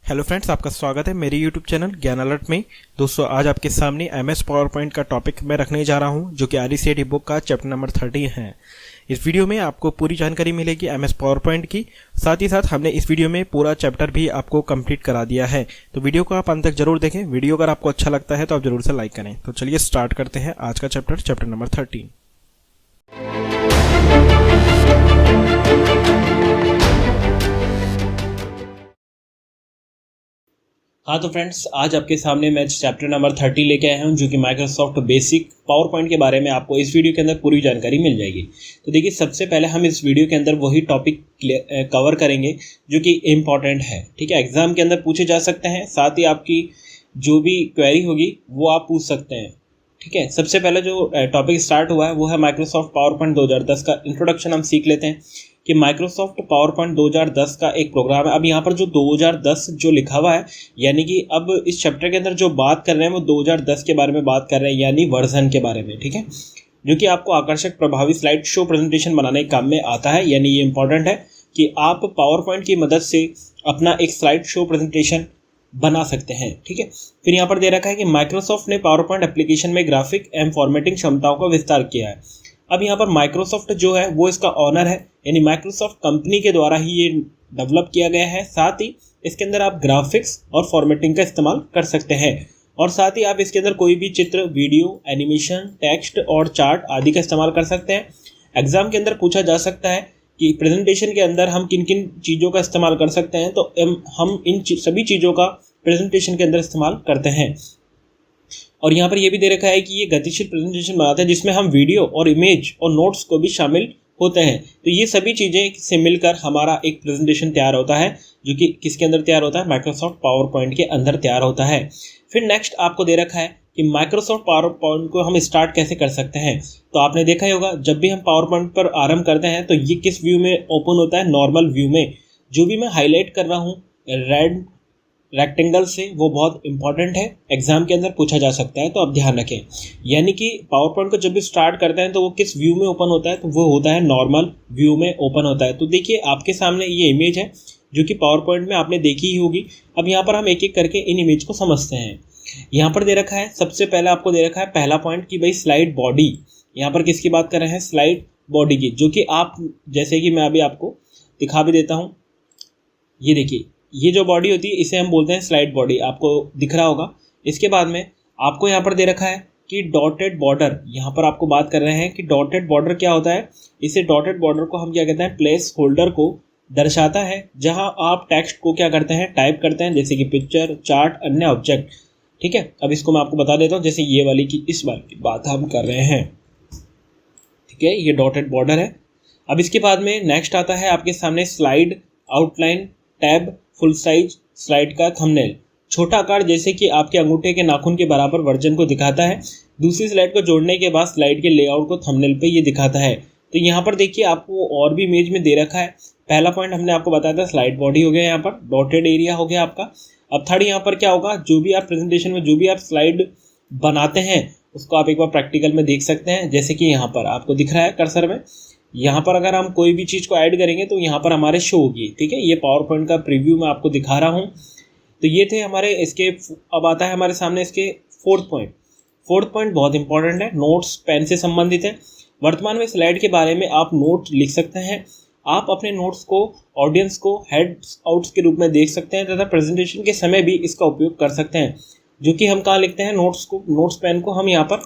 Hello friends, आपका स्वागत है मेरे यूट्यूब चैनल ज्ञान अलर्ट में। दोस्तों, आज आपके सामने एमएस पावर पॉइंट का टॉपिक मैं रखने जा रहा हूं, जो कि RECET बुक का चैप्टर नंबर 30 है। इस वीडियो में आपको पूरी जानकारी मिलेगी एमएस पावर पॉइंट की। साथ ही साथ हमने इस वीडियो में पूरा चैप्टर भी आपको कंप्लीट करा दिया है, तो वीडियो को आप अंत तक जरूर देखें। वीडियो अगर आपको अच्छा लगता है तो आप जरूर से लाइक करें। तो चलिए स्टार्ट करते हैं आज का चैप्टर नंबर 30। हाँ तो फ्रेंड्स, आज आपके सामने मैं चैप्टर नंबर 30 लेके आया हूँ, जो कि माइक्रोसॉफ्ट बेसिक पावर पॉइंट के बारे में आपको इस वीडियो के अंदर पूरी जानकारी मिल जाएगी। तो देखिए, सबसे पहले हम इस वीडियो के अंदर वही टॉपिक कवर करेंगे जो कि इम्पॉर्टेंट है। ठीक है, एग्जाम के अंदर पूछे जा सकते हैं, साथ ही आपकी जो भी क्वेरी होगी वो आप पूछ सकते हैं। ठीक है, सबसे पहले जो टॉपिक स्टार्ट हुआ है वो है माइक्रोसॉफ्ट पावर पॉइंट 2010 का इंट्रोडक्शन। हम सीख लेते हैं कि माइक्रोसॉफ्ट पावर पॉइंट 2010 का एक प्रोग्राम है। अब यहाँ पर जो 2010 जो लिखा हुआ है, यानी कि अब इस चैप्टर के अंदर जो बात कर रहे हैं वो 2010 के बारे में बात कर रहे हैं, यानी वर्जन के बारे में। ठीक है, जो कि आपको आकर्षक प्रभावी स्लाइड शो प्रेजेंटेशन बनाने के काम में आता है। यानी ये इंपॉर्टेंट है कि आप पावर पॉइंट की मदद से अपना एक स्लाइड शो प्रेजेंटेशन बना सकते हैं। ठीक है, फिर यहाँ पर दे रखा है कि माइक्रोसॉफ्ट ने पावर पॉइंट एप्लीकेशन में ग्राफिक एवं फॉर्मेटिंग क्षमताओं का विस्तार किया है। अब यहाँ पर माइक्रोसॉफ्ट जो है वो इसका ऑनर है, यानी माइक्रोसॉफ्ट कंपनी के द्वारा ही ये डेवलप किया गया है। साथ ही इसके अंदर आप ग्राफिक्स और फॉर्मेटिंग का इस्तेमाल कर सकते हैं, और साथ ही आप इसके अंदर कोई भी चित्र, वीडियो, एनिमेशन, टेक्स्ट और चार्ट आदि का इस्तेमाल कर सकते हैं। एग्जाम के अंदर पूछा जा सकता है कि प्रेजेंटेशन के अंदर हम किन किन चीज़ों का इस्तेमाल कर सकते हैं, तो हम इन सभी चीज़ों का प्रेजेंटेशन के अंदर इस्तेमाल करते हैं। और यहाँ पर यह भी दे रखा है कि ये गतिशील प्रेजेंटेशन बनाते हैं, जिसमें हम वीडियो और इमेज और नोट्स को भी शामिल होते हैं। तो ये सभी चीज़ें से मिलकर हमारा एक प्रेजेंटेशन तैयार होता है, जो कि किसके अंदर तैयार होता है, माइक्रोसॉफ्ट पावर पॉइंट के अंदर तैयार होता है। फिर नेक्स्ट आपको दे रखा है कि माइक्रोसॉफ्ट पावर पॉइंट को हम स्टार्ट कैसे कर सकते हैं। तो आपने देखा ही होगा, जब भी हम पावर पॉइंट पर आरंभ करते हैं तो ये किस व्यू में ओपन होता है, नॉर्मल व्यू में। जो भी मैं हाईलाइट कर रहा हूँ रेड रेक्टेंगल से, वो बहुत इंपॉर्टेंट है, एग्जाम के अंदर पूछा जा सकता है, तो आप ध्यान रखें। यानी कि पावर पॉइंट को जब भी स्टार्ट करते हैं तो वो किस व्यू में ओपन होता है, तो वो होता है नॉर्मल व्यू में ओपन होता है। तो देखिए, आपके सामने ये इमेज है जो कि पावर पॉइंट में आपने देखी ही होगी। अब यहाँ पर हम एक एक करके इन इमेज को समझते हैं। यहाँ पर दे रखा है, सबसे पहले आपको दे रखा है पहला पॉइंट कि भाई स्लाइड बॉडी। यहाँ पर किसकी बात कर रहे हैं, स्लाइड बॉडी की, जो कि आप जैसे कि मैं अभी आपको दिखा भी देता हूँ। ये देखिए, ये जो बॉडी होती है इसे हम बोलते हैं स्लाइड बॉडी, आपको दिख रहा होगा। इसके बाद में आपको यहाँ पर दे रखा है कि डॉटेड बॉर्डर। यहाँ पर आपको बात कर रहे हैं कि डॉटेड बॉर्डर क्या होता है। इसे डॉटेड बॉर्डर को हम क्या कहते हैं, प्लेस होल्डर को दर्शाता है, जहाँ आप टेक्स्ट को क्या करते हैं, टाइप करते हैं, जैसे कि पिक्चर, चार्ट, अन्य ऑब्जेक्ट। ठीक है, अब इसको मैं आपको बता देता हूँ, जैसे ये वाली की इस वाली की बात हम कर रहे हैं। ठीक है, ये डॉटेड बॉर्डर है। अब इसके बाद में नेक्स्ट आता है आपके सामने slide outline tab, full size slide का थंबनेल। छोटा आकार जैसे कि आपके अंगूठे के नाखून के बराबर वर्जन को दिखाता है। दूसरी स्लाइड को जोड़ने के बाद स्लाइड के लेआउट को थंबनेल पे ये दिखाता है। तो यहाँ पर देखिए, आपको और भी इमेज में दे रखा है। पहला पॉइंट हमने आपको बताया था, स्लाइड बॉडी हो गया, यहाँ पर डॉटेड एरिया हो गया आपका। अब थर्ड यहाँ पर क्या होगा, जो भी आप प्रेजेंटेशन में जो भी आप स्लाइड बनाते हैं उसको आप एक बार प्रैक्टिकल में देख सकते हैं। जैसे कि यहाँ पर आपको दिख रहा है कर्सर में, यहाँ पर अगर हम कोई भी चीज़ को ऐड करेंगे तो यहाँ पर हमारे शो होगी। ठीक है, ये पावर पॉइंट का प्रीव्यू मैं आपको दिखा रहा हूँ। तो ये थे हमारे इसके। अब आता है हमारे सामने इसके फोर्थ पॉइंट। फोर्थ पॉइंट बहुत इंपॉर्टेंट है, नोट्स पेन से संबंधित है। वर्तमान में स्लाइड के बारे में आप नोट लिख सकते हैं। आप अपने नोट्स को ऑडियंस को हैंड्स आउट्स के रूप में देख सकते हैं, तथा प्रेजेंटेशन के समय भी इसका उपयोग कर सकते हैं। जो कि हम कहाँ लिखते हैं, नोट्स पेन को हम यहाँ पर,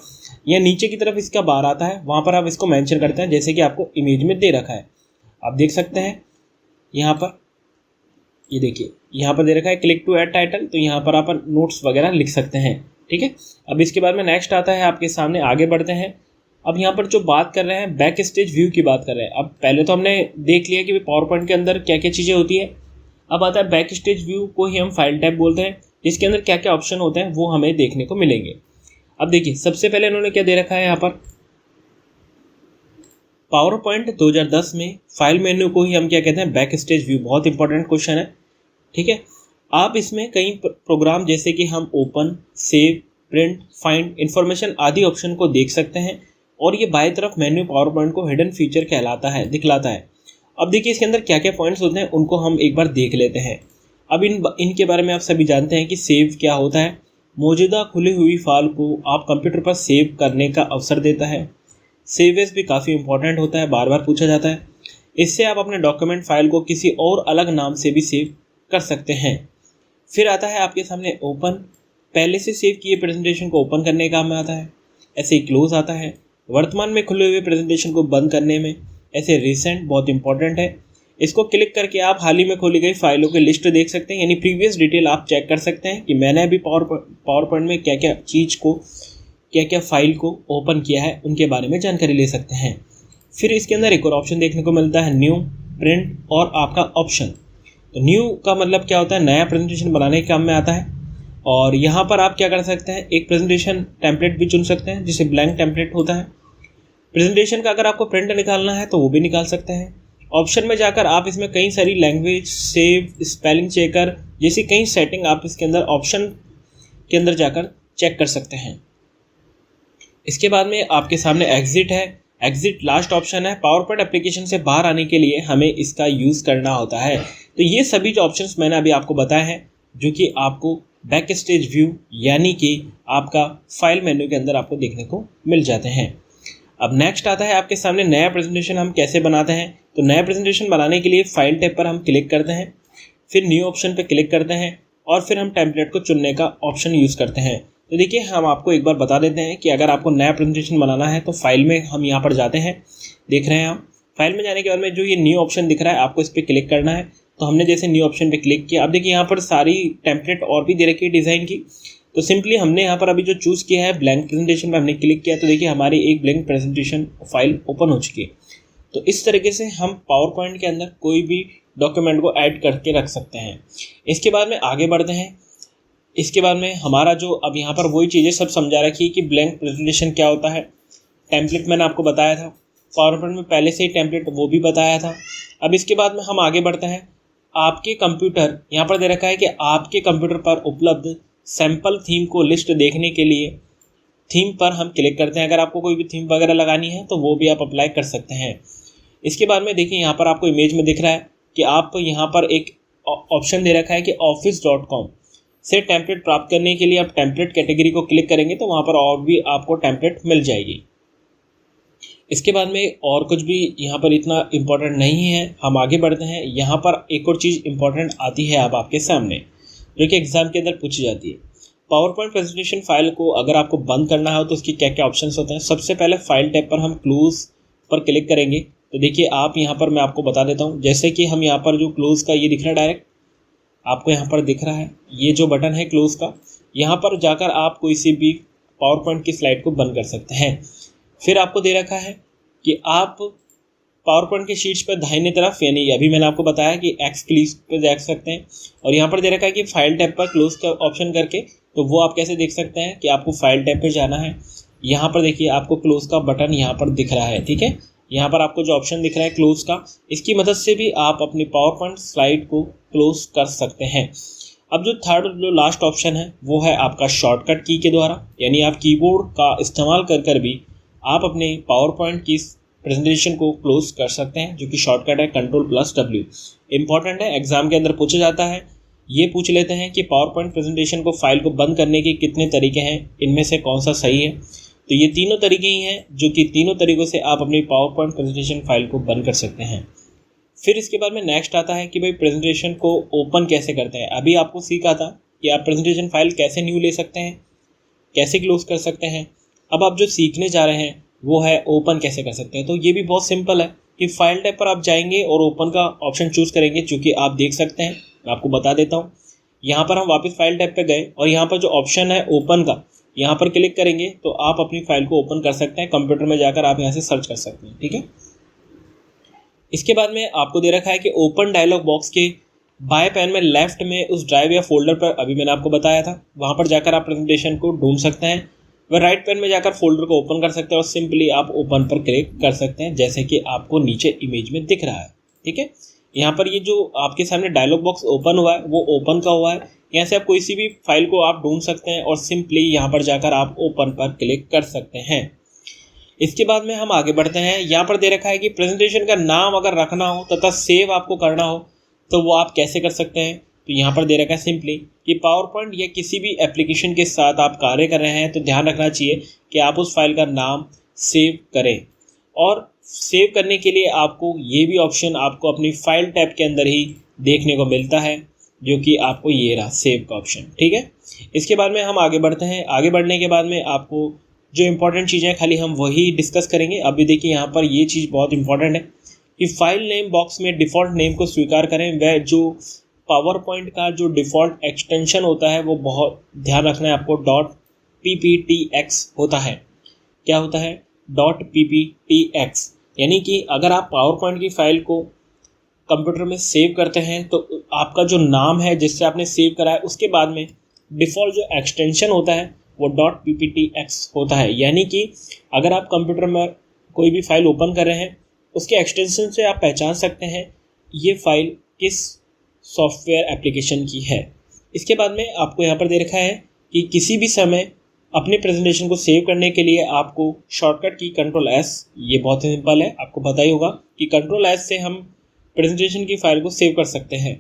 या नीचे की तरफ इसका बार आता है, वहाँ पर आप इसको मेंशन करते हैं, जैसे कि आपको इमेज में दे रखा है। आप देख सकते हैं यहाँ पर, ये देखिए यहाँ पर दे रखा है क्लिक टू ऐड टाइटल। तो यहाँ पर आप नोट्स वगैरह लिख सकते हैं। ठीक है, अब इसके बाद में नेक्स्ट आता है आपके सामने, आगे बढ़ते हैं। अब यहाँ पर जो बात कर रहे हैं, बैक स्टेज व्यू की बात कर रहे हैं। अब पहले तो हमने देख लिया कि पावर पॉइंट के अंदर क्या क्या चीज़ें होती है। अब आता है बैक स्टेज व्यू को ही हम फाइल टैब बोलते हैं, जिसके अंदर क्या क्या ऑप्शन होते हैं वो हमें देखने को मिलेंगे। अब देखिए, सबसे पहले इन्होंने क्या दे रखा है यहाँ पर, पावर पॉइंट 2010 में फाइल मेन्यू को ही हम क्या कहते हैं, बैक स्टेज व्यू। बहुत इंपॉर्टेंट क्वेश्चन है। ठीक है, आप इसमें कई प्रोग्राम जैसे कि हम open, save, print, find, information आदि ऑप्शन को देख सकते हैं, और ये बाएं तरफ मेन्यू पावर पॉइंट को हिडन फीचर कहलाता है, दिखलाता है। अब देखिए, इसके अंदर क्या क्या पॉइंट्स होते हैं उनको हम एक बार देख लेते हैं। अब इनके बारे में आप सभी जानते हैं कि सेव क्या होता है। मौजूदा खुली हुई फाइल को आप कंप्यूटर पर सेव करने का अवसर देता है। सेव एज भी काफ़ी इंपॉर्टेंट होता है, बार बार पूछा जाता है। इससे आप अपने डॉक्यूमेंट फाइल को किसी और अलग नाम से भी सेव कर सकते हैं। फिर आता है आपके सामने ओपन, पहले से सेव किए प्रेजेंटेशन को ओपन करने का काम में आता है। ऐसे ही क्लोज आता है, वर्तमान में खुले हुए प्रेजेंटेशन को बंद करने में। ऐसे रिसेंट बहुत इंपॉर्टेंट है, इसको क्लिक करके आप हाल ही में खोली गई फाइलों की लिस्ट देख सकते हैं, यानी प्रीवियस डिटेल आप चेक कर सकते हैं कि मैंने अभी पावर पॉइंट में क्या क्या फाइल को ओपन किया है, उनके बारे में जानकारी ले सकते हैं। फिर इसके अंदर एक और ऑप्शन देखने को मिलता है, न्यू, प्रिंट और आपका ऑप्शन। तो न्यू का मतलब क्या होता है, नया प्रेजेंटेशन बनाने के काम में आता है। और यहाँ पर आप क्या कर सकते हैं, एक प्रेजेंटेशन टेम्पलेट भी चुन सकते हैं, जिसे ब्लैंक टेम्पलेट होता है। प्रेजेंटेशन का अगर आपको प्रिंट निकालना है तो वो भी निकाल सकते हैं। ऑप्शन में जाकर आप इसमें कई सारी लैंग्वेज, सेव, स्पेलिंग चेकर जैसी कई सेटिंग आप इसके अंदर ऑप्शन के अंदर जाकर चेक कर सकते हैं। इसके बाद में आपके सामने एग्जिट है। एग्जिट लास्ट ऑप्शन है। पावर पॉइंट एप्लीकेशन से बाहर आने के लिए हमें इसका यूज़ करना होता है। तो ये सभी जो ऑप्शंस मैंने अभी आपको बताए हैं, जो कि आपको बैक स्टेज व्यू यानी कि आपका फाइल मेन्यू के अंदर आपको देखने को मिल जाते हैं। अब नेक्स्ट आता है आपके सामने नया प्रेजेंटेशन हम कैसे बनाते हैं। तो नया प्रेजेंटेशन बनाने के लिए फाइल टैब पर हम क्लिक करते हैं, फिर न्यू ऑप्शन पर क्लिक करते हैं और फिर हम टेम्पलेट को चुनने का ऑप्शन यूज़ करते हैं। तो देखिए, हम आपको एक बार बता देते हैं कि अगर आपको नया प्रेजेंटेशन बनाना है तो फाइल में हम यहाँ पर जाते हैं, देख रहे हैं आप। फाइल में जाने के बाद में जो ये न्यू ऑप्शन दिख रहा है, आपको इस पर क्लिक करना है। तो हमने जैसे न्यू ऑप्शन पे क्लिक किया, अब देखिए यहाँ पर सारी टेम्पलेट और भी दे रखी है डिज़ाइन की। तो सिंपली हमने यहाँ पर अभी जो चूज़ किया है ब्लैंक प्रेजेंटेशन में हमने क्लिक किया, तो देखिए हमारी एक ब्लैंक प्रेजेंटेशन फाइल ओपन हो चुकी है। तो इस तरीके से हम पावर पॉइंट के अंदर कोई भी डॉक्यूमेंट को ऐड करके रख सकते हैं। इसके बाद में आगे बढ़ते हैं। इसके बाद में हमारा जो अब यहाँ पर वही चीज़ें सब समझा रखी है कि ब्लैंक प्रेजेंटेशन क्या होता है। टेम्पलेट मैंने आपको बताया था, पावर पॉइंट में पहले से ही टेम्पलेट वो भी बताया था। अब इसके बाद में हम आगे बढ़ते हैं। आपके कंप्यूटर, यहाँ पर दे रखा है कि आपके कंप्यूटर पर उपलब्ध सैम्पल थीम को लिस्ट देखने के लिए थीम पर हम क्लिक करते हैं। अगर आपको कोई भी थीम वगैरह लगानी है तो वो भी आप अप्लाई कर सकते हैं। इसके बाद में देखिए यहाँ पर आपको इमेज में दिख रहा है कि आप यहाँ पर एक ऑप्शन दे रखा है कि office.com से टेम्पलेट प्राप्त करने के लिए आप टेम्पलेट कैटेगरी को क्लिक करेंगे तो वहाँ पर और भी आपको टेम्पलेट मिल जाएगी। इसके बाद में और कुछ भी यहाँ पर इतना इम्पोर्टेंट नहीं है, हम आगे बढ़ते हैं। यहाँ पर एक और चीज़ इम्पोर्टेंट आती है अब आपके सामने, जो कि एग्जाम के अंदर पूछी जाती है। पावर पॉइंट प्रेजेंटेशन फाइल को अगर आपको बंद करना हो तो उसकी क्या क्या ऑप्शंस होते हैं। सबसे पहले फाइल टैब पर हम क्लोज पर क्लिक करेंगे। तो देखिए आप यहाँ पर मैं आपको बता देता हूँ, जैसे कि हम यहाँ पर जो क्लोज का ये दिख रहा है, डायरेक्ट आपको यहाँ पर दिख रहा है ये जो बटन है क्लोज का, यहाँ पर जाकर आप कोई सी भी पावर पॉइंट की स्लाइड को बंद कर सकते हैं। फिर आपको दे रखा है कि आप पावर पॉइंट के शीट्स पर दाहिने तरफ, यानी अभी मैंने आपको बताया कि एक्स क्लिक पर देख सकते हैं, और यहाँ पर दे रखा है कि फाइल टैब पर क्लोज का ऑप्शन करके, तो वो आप कैसे देख सकते हैं कि आपको फाइल टैब पर जाना है। यहाँ पर देखिए आपको क्लोज का बटन यहाँ पर दिख रहा है, ठीक है। यहाँ पर आपको जो ऑप्शन दिख रहा है क्लोज का, इसकी मदद से भी आप अपनी पावर पॉइंट स्लाइड को क्लोज कर सकते हैं। अब जो थर्ड जो लास्ट ऑप्शन है वो है आपका शॉर्टकट की के द्वारा, यानी आप कीबोर्ड का इस्तेमाल कर भी आप अपने पावर पॉइंट की प्रेजेंटेशन को क्लोज कर सकते हैं, जो कि शॉर्टकट है Ctrl+W। इंपॉर्टेंट है, एग्जाम के अंदर पूछा जाता है। ये पूछ लेते हैं कि पावर पॉइंट प्रेजेंटेशन को फाइल को बंद करने के कितने तरीके हैं, इनमें से कौन सा सही है। तो ये तीनों तरीके ही हैं, जो कि तीनों तरीक़ों से आप अपनी पावर पॉइंट प्रेजेंटेशन फाइल को बंद कर सकते हैं। फिर इसके बाद में नेक्स्ट आता है कि भाई प्रेजेंटेशन को ओपन कैसे करते हैं। अभी आपको सीखा था कि आप प्रेजेंटेशन फाइल कैसे न्यू ले सकते हैं, कैसे क्लोज कर सकते हैं। अब आप जो सीखने जा रहे हैं वो है ओपन कैसे कर सकते हैं। तो ये भी बहुत सिंपल है कि फाइल टैब पर आप जाएंगे और ओपन का ऑप्शन चूज़ करेंगे, जो कि आप देख सकते हैं। मैं आपको बता देता हूँ, यहाँ पर हम वापस फाइल टैब पे गए और यहाँ पर जो ऑप्शन है ओपन का, यहाँ पर क्लिक करेंगे तो आप अपनी फाइल को ओपन कर सकते हैं। कंप्यूटर में जाकर आप यहाँ से सर्च कर सकते हैं, ठीक है। इसके बाद में आपको दे रखा है कि ओपन डायलॉग बॉक्स के बाएं पैन में लेफ्ट में उस ड्राइव या फोल्डर पर, अभी मैंने आपको बताया था, वहाँ पर जाकर आप प्रेजेंटेशन को ढूंढ सकते हैं। वह राइट पैन में जाकर फोल्डर को ओपन कर सकते हैं और सिंपली आप ओपन पर क्लिक कर सकते हैं, जैसे कि आपको नीचे इमेज में दिख रहा है, ठीक है। यहाँ पर ये जो आपके सामने डायलॉग बॉक्स ओपन हुआ है वो ओपन का हुआ है। यहाँ से आप कोई सी भी फाइल को आप ढूंढ सकते हैं और सिंपली यहाँ पर जाकर आप ओपन पर क्लिक कर सकते हैं। इसके बाद में हम आगे बढ़ते हैं। यहाँ पर दे रखा है कि प्रेजेंटेशन का नाम अगर रखना हो तथा सेव आपको करना हो तो वो आप कैसे कर सकते हैं। तो यहाँ पर दे रखा है सिंपली कि पावर पॉइंट या किसी भी एप्लीकेशन के साथ आप कार्य कर रहे हैं तो ध्यान रखना चाहिए कि आप उस फाइल का नाम सेव करें। और सेव करने के लिए आपको ये भी ऑप्शन आपको अपनी फाइल टैब के अंदर ही देखने को मिलता है, जो कि आपको ये रहा सेव का ऑप्शन। ठीक है, इसके बाद में हम आगे बढ़ते हैं। आगे बढ़ने के बाद में आपको जो इंपॉर्टेंट चीज़ें हैं खाली हम वही डिस्कस करेंगे। अभी देखिए यहाँ पर ये चीज़ बहुत इंपॉर्टेंट है कि फाइल नेम बॉक्स में डिफ़ॉल्ट नेम को स्वीकार करें। वह जो पावर पॉइंट का जो डिफ़ॉल्ट एक्सटेंशन होता है वो बहुत ध्यान रखना है आपको, .pptx होता है। क्या होता है? .pptx, यानी कि अगर आप पावर पॉइंट की फाइल को कंप्यूटर में सेव करते हैं तो आपका जो नाम है जिससे आपने सेव करा है उसके बाद में डिफ़ॉल्ट जो एक्सटेंशन होता है वो .pptx होता है। यानी कि अगर आप कंप्यूटर में कोई भी फाइल ओपन कर रहे हैं उसके एक्सटेंशन से आप पहचान सकते हैं ये फाइल किस सॉफ्टवेयर एप्लीकेशन की है। इसके बाद में आपको यहाँ पर दे रखा है कि किसी भी समय अपने प्रेजेंटेशन को सेव करने के लिए आपको शॉर्टकट की Ctrl+S, ये बहुत ही सिंपल है, आपको पता ही होगा कि Ctrl+S से हम प्रेजेंटेशन की फाइल को सेव कर सकते हैं।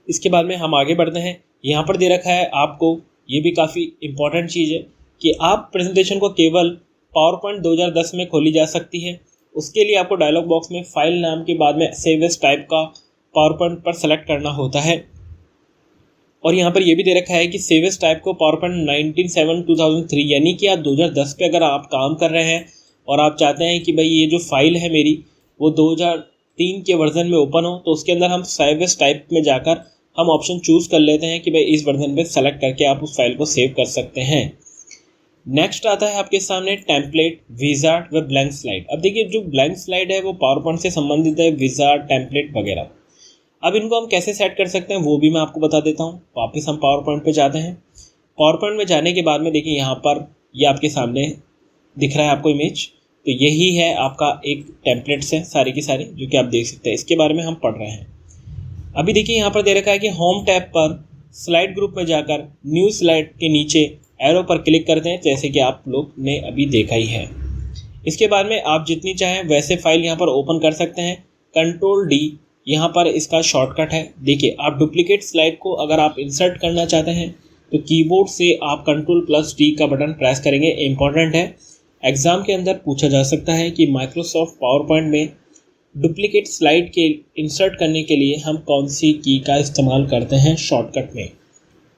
इसके बाद में हम आगे बढ़ते हैं। यहाँ पर दे रखा है आपको, ये भी काफ़ी इम्पॉर्टेंट चीज़ है कि आप प्रेजेंटेशन को केवल पावर पॉइंट 2010 में खोली जा सकती है। उसके लिए आपको डायलॉग बॉक्स में फाइल नाम के बाद में सेव एज टाइप का पावर पॉइंट पर सेलेक्ट करना होता है। और यहाँ पर ये भी दे रखा है कि सेव एज टाइप को पावर पॉइंट 1997-2003, यानी कि आप 2010 पे अगर आप काम कर रहे हैं और आप चाहते हैं कि भाई ये जो फाइल है मेरी वो 2003 के वर्जन में ओपन हो, तो उसके अंदर हम सेव एज टाइप में जाकर हम ऑप्शन चूज़ कर लेते हैं कि भाई इस वर्जन पे सेलेक्ट करके आप उस फाइल को सेव कर सकते हैं। नेक्स्ट आता है आपके सामने टेम्पलेट, विजार्ड व ब्लैंक स्लाइड। अब देखिए जो ब्लैंक स्लाइड है वो पावर पॉइंट से संबंधित है, विजार्ड, टेम्पलेट वगैरह। अब इनको हम कैसे सेट कर सकते हैं वो भी मैं आपको बता देता हूँ। वापस हम पावर पॉइंट पे जाते हैं। पावर पॉइंट में जाने के बाद में देखिए यहाँ पर ये आपके सामने दिख रहा है आपको इमेज, तो यही है आपका एक टेम्पलेट्स है सारी की सारी, जो कि आप देख सकते हैं। इसके बारे में हम पढ़ रहे हैं। अभी देखिए यहाँ पर दे रखा है कि होम टैब पर स्लाइड ग्रुप में जाकर न्यू स्लाइड के नीचे एरो पर क्लिक करते हैं, जैसे कि आप लोग ने अभी देखा ही है। इसके बाद में आप जितनी चाहें वैसे फाइल यहाँ पर ओपन कर सकते हैं। Ctrl+D यहाँ पर इसका शॉर्टकट है। देखिए आप डुप्लीकेट स्लाइड को अगर आप इंसर्ट करना चाहते हैं तो कीबोर्ड से आप Ctrl+D का बटन प्रेस करेंगे। इम्पॉर्टेंट है, एग्ज़ाम के अंदर पूछा जा सकता है कि माइक्रोसॉफ्ट पावर पॉइंट में डुप्लीकेट स्लाइड के इंसर्ट करने के लिए हम कौन सी की का इस्तेमाल करते हैं शॉर्टकट में।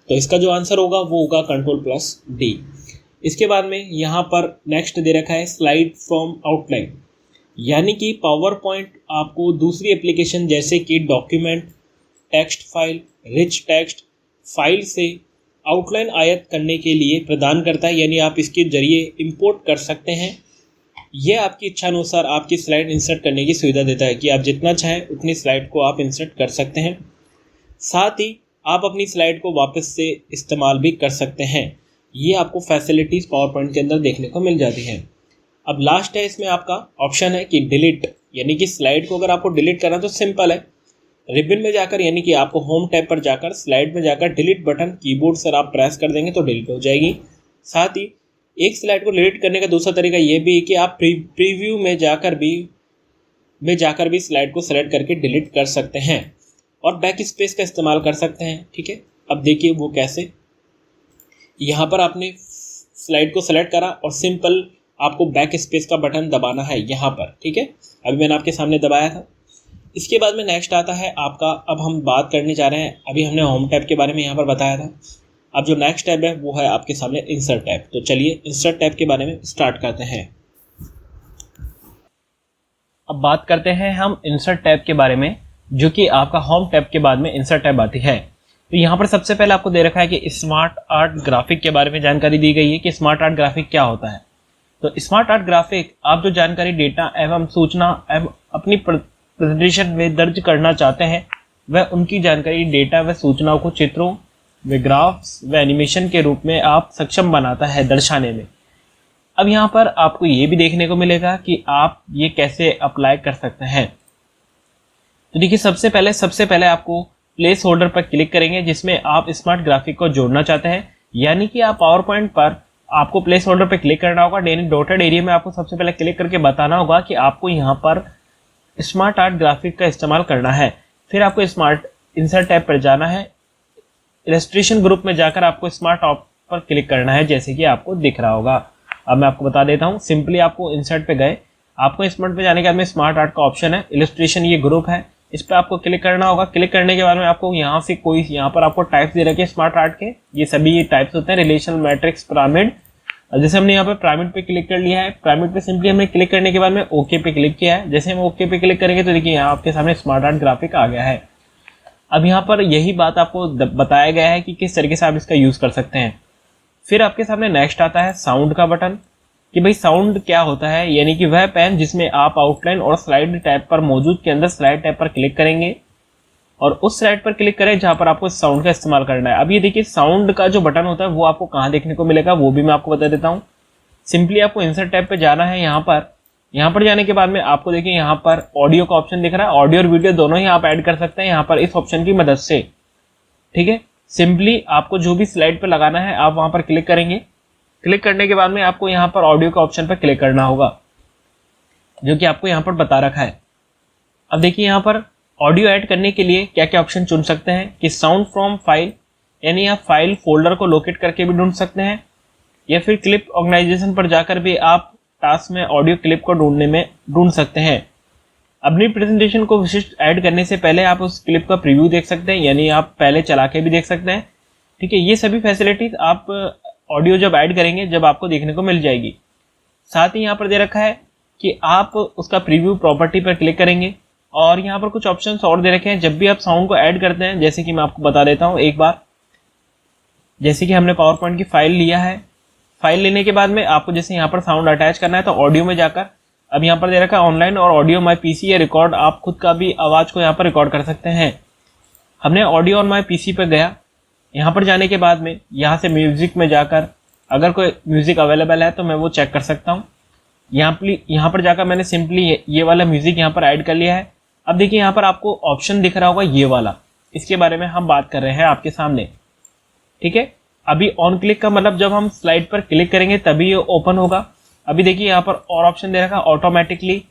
तो इसका जो आंसर होगा वो होगा Ctrl+D। इसके बाद में यहाँ पर नेक्स्ट दे रखा है स्लाइड फ्रॉम आउटलाइन, यानी कि पावर पॉइंट आपको दूसरी एप्लीकेशन जैसे कि document, text file, rich text file से आउटलाइन आयत करने के लिए प्रदान करता है। यानी आप इसके जरिए इंपोर्ट कर सकते हैं। यह आपकी इच्छा अनुसार आपकी स्लाइड इंसर्ट करने की सुविधा देता है कि आप जितना चाहें उतनी स्लाइड को आप इंसर्ट कर सकते हैं। साथ ही आप अपनी स्लाइड को वापस से इस्तेमाल भी कर सकते हैं। ये आपको फैसिलिटीज़ पावर पॉइंट के अंदर देखने को मिल जाती हैं। अब लास्ट है इसमें आपका ऑप्शन है कि डिलीट, यानी कि स्लाइड को अगर आपको डिलीट करना तो सिंपल है, रिबन में जाकर यानी कि आपको होम टैब पर जाकर स्लाइड में जाकर डिलीट बटन कीबोर्ड से आप प्रेस कर देंगे तो डिलीट हो जाएगी। साथ ही एक स्लाइड को डिलीट करने का दूसरा तरीका ये भी है कि आप प्रीव्यू में जाकर भी स्लाइड को सेलेक्ट करके डिलीट कर सकते हैं और बैक स्पेस का इस्तेमाल कर सकते हैं। ठीक है, अब देखिए वो कैसे। यहाँ पर आपने स्लाइड को सेलेक्ट करा और सिंपल आपको बैक स्पेस का बटन दबाना है यहाँ पर। ठीक है, अभी मैंने आपके सामने दबाया था। इसके बाद में नेक्स्ट आता है आपका, अब हम बात करने जा रहे हैं, अभी हमने होम टैब के बारे में यहाँ पर बताया था। अब जो नेक्स्ट टैब है वो है आपके सामने इंसर्ट टैब। तो चलिए इंसर्ट टैब के बारे में स्टार्ट करते हैं। अब बात करते हैं हम इंसर्ट टैब के बारे में, जो कि आपका होम टैब के बाद में इंसर्ट टैब आती है। तो यहाँ पर सबसे पहले आपको दे रखा है कि स्मार्ट आर्ट ग्राफिक के बारे में जानकारी दी गई है कि स्मार्ट आर्ट ग्राफिक क्या होता है। तो स्मार्ट आर्ट ग्राफिक आप जो जानकारी, डेटा एवं सूचना एवं अपनी प्रेजेंटेशन में दर्ज करना चाहते हैं वह उनकी जानकारी, डेटा व सूचनाओं को चित्रों व ग्राफ्स व एनिमेशन के रूप में आप सक्षम बनाता है दर्शाने में। अब यहाँ पर आपको ये भी देखने को मिलेगा कि आप ये कैसे अप्लाई कर सकते हैं। तो देखिए सबसे पहले आपको प्लेस होल्डर पर क्लिक करेंगे जिसमें आप स्मार्ट ग्राफिक को जोड़ना चाहते हैं। यानी कि आप पावर पॉइंट पर आपको प्लेस होल्डर पर क्लिक करना होगा। डॉटेड एरिया में आपको सबसे पहले क्लिक करके बताना होगा कि आपको यहाँ पर स्मार्ट आर्ट ग्राफिक का इस्तेमाल करना है। फिर आपको स्मार्ट इंसर्ट टैब पर जाना है, इलस्ट्रेशन ग्रुप में जाकर आपको स्मार्ट आर्ट पर क्लिक करना है, जैसे कि आपको दिख रहा होगा। अब मैं आपको बता देता हूँ। सिंपली आपको इंसर्ट पे गए, आपको स्मार्ट पे जाने के बाद में स्मार्ट आर्ट का ऑप्शन है, इलस्ट्रेशन ये ग्रुप है, इस पर आपको क्लिक करना होगा। क्लिक करने के बाद में आपको यहाँ से यहाँ पर आपको टाइप्स दे रखे हैं स्मार्ट आर्ट के, ये सभी टाइप्स होते हैं, रिलेशनल, मैट्रिक्स, पिरामिड। जैसे हमने यहाँ पे पिरामिड पे क्लिक कर लिया है, पिरामिड पे सिंपली हमने क्लिक करने के बाद में ओके पे क्लिक किया है। जैसे हम ओके पे क्लिक करेंगे तो देखिए यहाँ आपके सामने स्मार्ट आर्ट ग्राफिक आ गया है। अब यहाँ पर यही बात आपको बताया गया है कि किस तरीके से आप इसका यूज कर सकते हैं। फिर आपके सामने नेक्स्ट आता है साउंड का बटन, कि भाई साउंड क्या होता है, यानी कि वह पेन जिसमें आप आउटलाइन और स्लाइड टैब पर मौजूद के अंदर स्लाइड टैब पर क्लिक करेंगे और उस स्लाइड पर क्लिक करें जहां पर आपको साउंड का इस्तेमाल करना है। अब ये देखिए साउंड का जो बटन होता है वो आपको कहाँ देखने को मिलेगा वो भी मैं आपको बता देता हूँ। सिंपली आपको इंसर्ट टैब पे जाना है, यहाँ पर जाने के बाद में आपको देखिए यहाँ पर ऑडियो का ऑप्शन दिख रहा है, ऑडियो और वीडियो दोनों ही आप ऐड कर सकते हैं यहाँ पर इस ऑप्शन की मदद से। ठीक है, सिंपली आपको जो भी स्लाइड पे लगाना है आप वहां पर क्लिक करेंगे। क्लिक करने के बाद में आपको यहाँ पर ऑडियो का ऑप्शन पर क्लिक करना होगा, जो कि आपको यहाँ पर बता रखा है। अब देखिए यहाँ पर ऑडियो ऐड करने के लिए क्या क्या ऑप्शन चुन सकते हैं कि साउंड फ्रॉम फाइल, यानी आप फाइल फोल्डर को लोकेट करके भी ढूंढ सकते हैं, या फिर क्लिप ऑर्गेनाइजेशन पर जाकर भी आप टास्क में ऑडियो क्लिप को ढूंढ सकते हैं। अपनी प्रेजेंटेशन को विशिष्ट ऐड करने से पहले आप उस क्लिप का प्रीव्यू देख सकते हैं, यानी आप पहले चला के भी देख सकते हैं। ठीक है, ये सभी फैसिलिटीज आप ऑडियो जब ऐड करेंगे जब आपको देखने को मिल जाएगी। साथ ही यहाँ पर दे रखा है कि आप उसका प्रीव्यू प्रॉपर्टी पर क्लिक करेंगे और यहाँ पर कुछ ऑप्शंस और दे रखे हैं जब भी आप साउंड को ऐड करते हैं, जैसे कि मैं आपको बता देता हूँ एक बार। जैसे कि हमने पावर पॉइंट की फाइल लिया है, फाइल लेने के बाद में आपको जैसे यहाँ पर साउंड अटैच करना है तो ऑडियो में जाकर, अब यहाँ पर दे रखा है ऑनलाइन और ऑडियो माई पीसी या रिकॉर्ड, आप खुद का भी आवाज को यहाँ पर रिकॉर्ड कर सकते हैं। हमने ऑडियो और माई पीसी पर गया, यहाँ पर जाने के बाद में यहाँ से म्यूजिक में जाकर अगर कोई म्यूजिक अवेलेबल है तो मैं वो चेक कर सकता हूँ। यहाँ पर जाकर मैंने सिंपली ये वाला म्यूजिक यहाँ पर ऐड कर लिया है। अब देखिए यहाँ पर आपको ऑप्शन दिख रहा होगा ये वाला, इसके बारे में हम बात कर रहे हैं आपके सामने। ठीक है, अभी ऑन क्लिक का मतलब जब हम स्लाइड पर क्लिक करेंगे तभी ये ओपन होगा। अभी देखिए यहाँ पर और ऑप्शन दे रखा है ऑटोमेटिकली,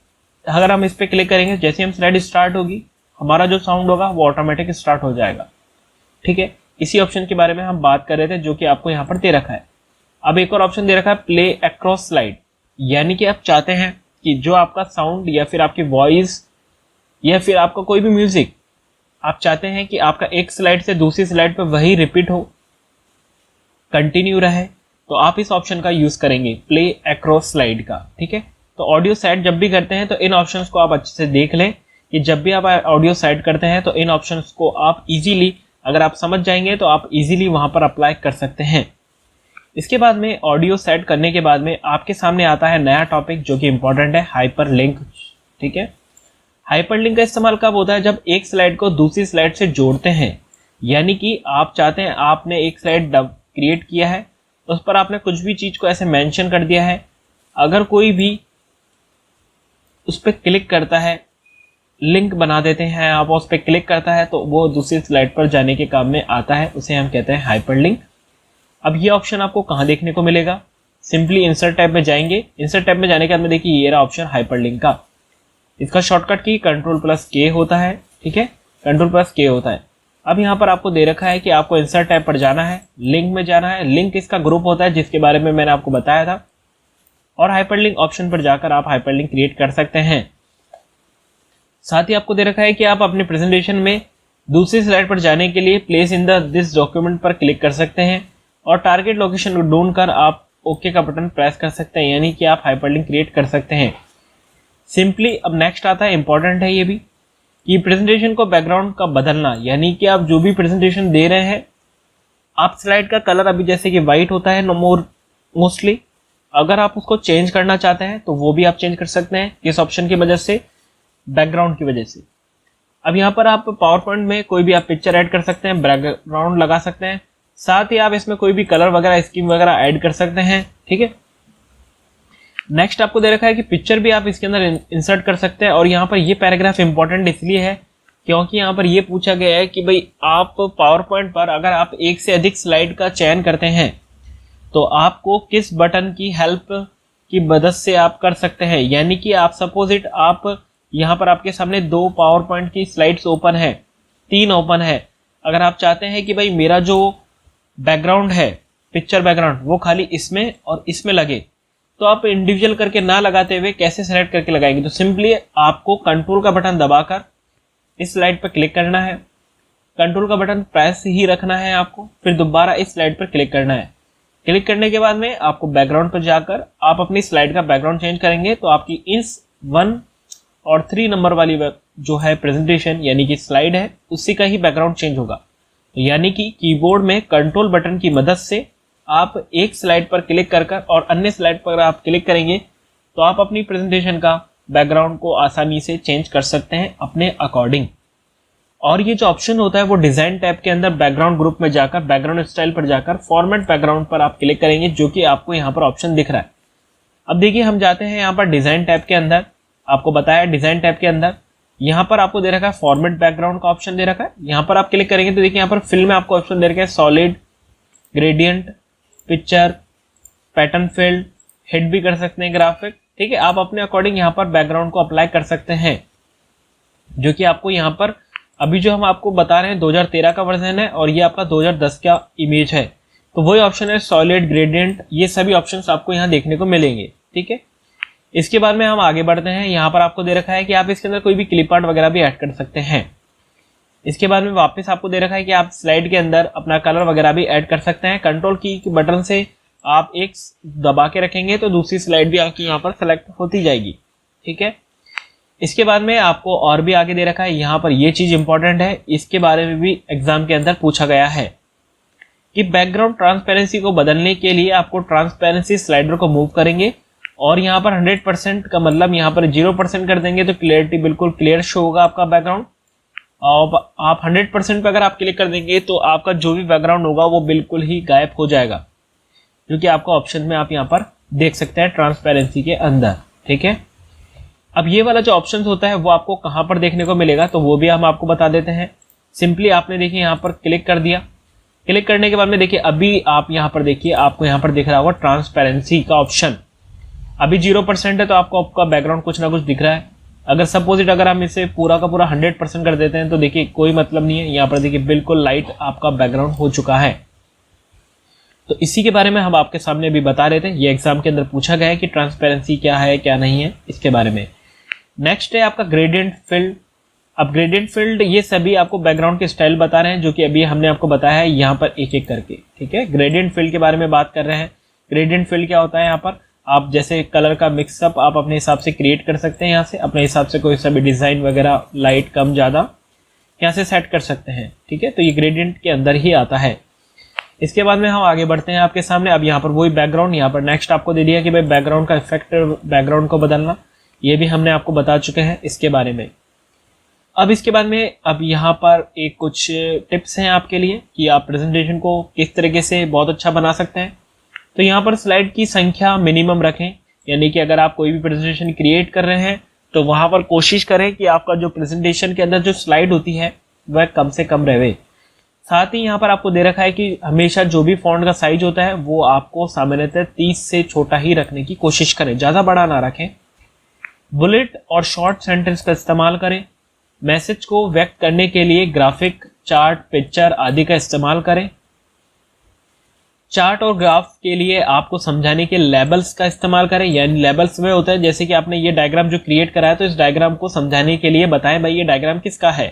अगर हम इस पर क्लिक करेंगे जैसे हम स्लाइड स्टार्ट होगी हमारा जो साउंड होगा वो ऑटोमेटिक स्टार्ट हो जाएगा। ठीक है, इसी ऑप्शन के बारे में हम बात कर रहे थे जो कि आपको यहाँ पर दे रखा है। अब एक और ऑप्शन दे रखा है प्ले अक्रॉस स्लाइड, यानी कि आप चाहते हैं कि जो आपका साउंड या फिर आपकी वॉइस या फिर आपका कोई भी म्यूजिक आप चाहते हैं कि आपका एक स्लाइड से दूसरी स्लाइड पर वही रिपीट हो, कंटिन्यू रहे, तो आप इस ऑप्शन का यूज करेंगे प्ले अक्रॉस स्लाइड का। ठीक है, तो ऑडियो सेट जब भी करते हैं तो इन ऑप्शंस को आप अच्छे से देख लें कि जब भी आप ऑडियो सेट करते हैं तो इन ऑप्शंस को आप इजीली, अगर आप समझ जाएंगे तो आप इजीली वहां पर अप्लाई कर सकते हैं। इसके बाद में ऑडियो सेट करने के बाद में आपके सामने आता है नया टॉपिक जो कि इंपॉर्टेंट है, हाइपरलिंक। ठीक है, हाइपरलिंक का इस्तेमाल कब होता है, जब एक स्लाइड को दूसरी स्लाइड से जोड़ते हैं, यानी कि आप चाहते हैं आपने एक स्लाइड क्रिएट किया है, उस पर आपने कुछ भी चीज को ऐसे मेंशन कर दिया है, अगर कोई भी उस पर क्लिक करता है, लिंक बना देते हैं आप, उस पर क्लिक करता है तो वो दूसरी स्लाइड पर जाने के काम में आता है, उसे हम कहते हैं हाइपरलिंक। अब ये ऑप्शन आपको कहाँ देखने को मिलेगा, सिंपली इंसर्ट टैब में जाएंगे, इंसर्ट टैब में जाने के बाद में देखिए ये रहा ऑप्शन हाइपरलिंक का। इसका शॉर्टकट की Ctrl+K होता है। ठीक है, Ctrl+K होता है। अब यहाँ पर आपको दे रखा है कि आपको इंसर्ट टैब पर जाना है, लिंक में जाना है, लिंक इसका ग्रुप होता है जिसके बारे में मैंने आपको बताया था, और हाइपरलिंक ऑप्शन पर जाकर आप हाइपरलिंक क्रिएट कर सकते हैं। साथ ही आपको दे रखा है कि आप अपने प्रेजेंटेशन में दूसरी स्लाइड पर जाने के लिए प्लेस इन दिस डॉक्यूमेंट पर क्लिक कर सकते हैं और टारगेट लोकेशन को ढूंढकर आप ओके का बटन प्रेस कर सकते हैं, यानी कि आप हाइपरलिंक क्रिएट कर सकते हैं सिंपली। अब नेक्स्ट आता है, इंपॉर्टेंट है ये भी, कि प्रेजेंटेशन को बैकग्राउंड का बदलना, यानी कि आप जो भी प्रेजेंटेशन दे रहे हैं, आप स्लाइड का कलर अभी जैसे कि वाइट होता है मोस्टली, अगर आप उसको चेंज करना चाहते हैं तो वो भी आप चेंज कर सकते हैं इस ऑप्शन की वजह से, बैकग्राउंड की वजह से। अब यहाँ पर आप पावर पॉइंट में कोई भी आप पिक्चर ऐड कर सकते हैं, बैकग्राउंड लगा सकते हैं, साथ ही आप इसमें कोई भी कलर वगैरह स्कीम वगैरह ऐड कर सकते हैं। ठीक है, नेक्स्ट आपको दे रखा है कि पिक्चर भी आप इसके अंदर इंसर्ट कर सकते हैं, और यहाँ पर ये पैराग्राफ इंपॉर्टेंट इसलिए है क्योंकि यहाँ पर ये पूछा गया है कि भाई आप पावर पॉइंट पर अगर आप एक से अधिक स्लाइड का चयन करते हैं तो आपको किस बटन की हेल्प की मदद से आप कर सकते हैं, यानी कि आप सपोज इट आप यहाँ पर आपके सामने 2 पावर पॉइंट की स्लाइड्स ओपन है, 3 ओपन है। अगर आप चाहते हैं कि भाई मेरा जो बैकग्राउंड है, पिक्चर बैकग्राउंड, वो खाली इसमें और इसमें लगे, तो आप इंडिविजुअल करके ना लगाते हुए कैसे सेलेक्ट करके लगाएंगे? तो सिंपली आपको कंट्रोल का बटन दबाकर इस स्लाइड पर क्लिक करना है, कंट्रोल का बटन प्रेस ही रखना है आपको, फिर दोबारा इस स्लाइड पर क्लिक करना है। क्लिक करने के बाद में आपको बैकग्राउंड पर जाकर आप अपनी स्लाइड का बैकग्राउंड चेंज करेंगे, तो आपकी इस 1 और 3 नंबर वाली जो है प्रेजेंटेशन यानी कि स्लाइड है, उसी का ही बैकग्राउंड चेंज होगा। तो यानी कि कीबोर्ड में कंट्रोल बटन की मदद से आप एक स्लाइड पर क्लिक कर और अन्य स्लाइड पर आप क्लिक करेंगे तो आप अपनी प्रेजेंटेशन का बैकग्राउंड को आसानी से चेंज कर सकते हैं अपने अकॉर्डिंग। और ये जो ऑप्शन होता है वो डिजाइन टैब के अंदर बैकग्राउंड ग्रुप में जाकर बैकग्राउंड स्टाइल पर जाकर फॉर्मेट बैकग्राउंड पर आप क्लिक करेंगे, जो कि आपको यहाँ पर ऑप्शन दिख रहा है। अब देखिए हम जाते हैं यहाँ पर डिजाइन टैब के अंदर। आपको बताया डिजाइन टैब के अंदर यहाँ पर आपको दे रखा है फॉर्मेट बैकग्राउंड का ऑप्शन दे रखा है। यहाँ पर आप क्लिक करेंगे तो देखिए यहाँ पर फिल में आपको ऑप्शन दे रखा है solid, gradient, picture, pattern field, hit भी कर सकते हैं ग्राफिक। ठीक है, आप अपने अकॉर्डिंग यहाँ पर बैकग्राउंड को अप्लाई कर सकते हैं, जो कि आपको यहाँ पर अभी जो हम आपको बता रहे हैं 2013 का वर्जन है और ये आपका 2010 का इमेज है। तो वही ऑप्शन है सॉलिड, ग्रेडियंट, ये सभी ऑप्शंस आपको यहाँ देखने को मिलेंगे। ठीक है, इसके बाद में हम आगे बढ़ते हैं। यहाँ पर आपको दे रखा है कि आप इसके अंदर कोई भी क्लिप आर्ट वगैरह भी ऐड कर सकते हैं। इसके बाद में वापस आपको दे रखा है कि आप स्लाइड के अंदर अपना कलर वगैरह भी ऐड कर सकते हैं। कंट्रोल की बटन से आप एक दबा के रखेंगे तो दूसरी स्लाइड भी आपकी यहाँ पर सेलेक्ट होती जाएगी। ठीक है, इसके बाद में आपको और भी आगे दे रखा है, यहाँ पर ये चीज इंपॉर्टेंट है, इसके बारे में भी एग्जाम के अंदर पूछा गया है कि बैकग्राउंड ट्रांसपेरेंसी को बदलने के लिए आपको ट्रांसपेरेंसी स्लाइडर को मूव करेंगे और यहाँ पर 100% का मतलब यहाँ पर 0% कर देंगे तो क्लियरिटी बिल्कुल क्लियर शो होगा आपका बैकग्राउंड। और आप 100% पे अगर आप क्लिक कर देंगे तो आपका जो भी बैकग्राउंड होगा वो बिल्कुल ही गायब हो जाएगा, क्योंकि आपको ऑप्शन में आप यहाँ पर देख सकते हैं ट्रांसपेरेंसी के अंदर। ठीक है, अब ये वाला जो ऑप्शन होता है वो आपको कहाँ पर देखने को मिलेगा तो वो भी हम आपको बता देते हैं। सिंपली आपने देखिए यहाँ पर क्लिक कर दिया, क्लिक करने के बाद में देखिए अभी आप यहाँ पर देखिए आपको यहाँ पर दिख रहा होगा ट्रांसपेरेंसी का ऑप्शन। अभी 0% है तो आपको आपका बैकग्राउंड कुछ ना कुछ दिख रहा है। अगर सपोजिट अगर हम इसे पूरा का पूरा 100% कर देते हैं तो देखिए कोई मतलब नहीं है, यहाँ पर देखिए बिल्कुल लाइट आपका बैकग्राउंड हो चुका है। तो इसी के बारे में हम आपके सामने अभी बता रहे थे, ये एग्जाम के अंदर पूछा गया है कि ट्रांसपेरेंसी क्या है क्या नहीं है इसके बारे में। नेक्स्ट है आपका ग्रेडियंट फील्ड। अब ग्रेडियंट फील्ड ये सभी आपको बैकग्राउंड के स्टाइल बता रहे हैं, जो कि अभी हमने आपको बताया है यहाँ पर एक एक करके। ठीक है, ग्रेडियंट फील्ड के बारे में बात कर रहे हैं। ग्रेडियंट फील्ड क्या होता है, यहाँ पर आप जैसे कलर का मिक्सअप आप अपने हिसाब से क्रिएट कर सकते हैं, यहाँ से अपने हिसाब से कोई सा भी डिजाइन वगैरह लाइट कम ज़्यादा यहाँ से सेट कर सकते हैं। ठीक है, तो ये ग्रेडियंट के अंदर ही आता है। इसके बाद में हम आगे बढ़ते हैं आपके सामने। अब यहाँ पर वही बैकग्राउंड यहाँ पर नेक्स्ट आपको दे दिया कि भाई बैकग्राउंड का इफेक्ट, बैकग्राउंड को बदलना, ये भी हमने आपको बता चुके हैं इसके बारे में। अब इसके बाद में अब यहाँ पर एक कुछ टिप्स हैं आपके लिए कि आप प्रेजेंटेशन को किस तरीके से बहुत अच्छा बना सकते हैं। तो यहाँ पर स्लाइड की संख्या मिनिमम रखें, यानी कि अगर आप कोई भी प्रेजेंटेशन क्रिएट कर रहे हैं तो वहाँ पर कोशिश करें कि आपका जो प्रेजेंटेशन के अंदर जो स्लाइड होती है वह कम से कम रहे। साथ ही यहाँ पर आपको दे रखा है कि हमेशा जो भी फॉन्ट का साइज होता है वो आपको सामान्यतः 30 से छोटा ही रखने की कोशिश करें, ज़्यादा बड़ा ना रखें। बुलेट और शॉर्ट सेंटेंस का इस्तेमाल करें। मैसेज को व्यक्त करने के लिए ग्राफिक, चार्ट, पिक्चर आदि का इस्तेमाल करें। चार्ट और ग्राफ के लिए आपको समझाने के लेबल्स का इस्तेमाल करें, यानी लेबल्स में होता है जैसे कि आपने ये डायग्राम जो क्रिएट करा है तो इस डायग्राम को समझाने के लिए बताएं भाई ये डायग्राम किसका है।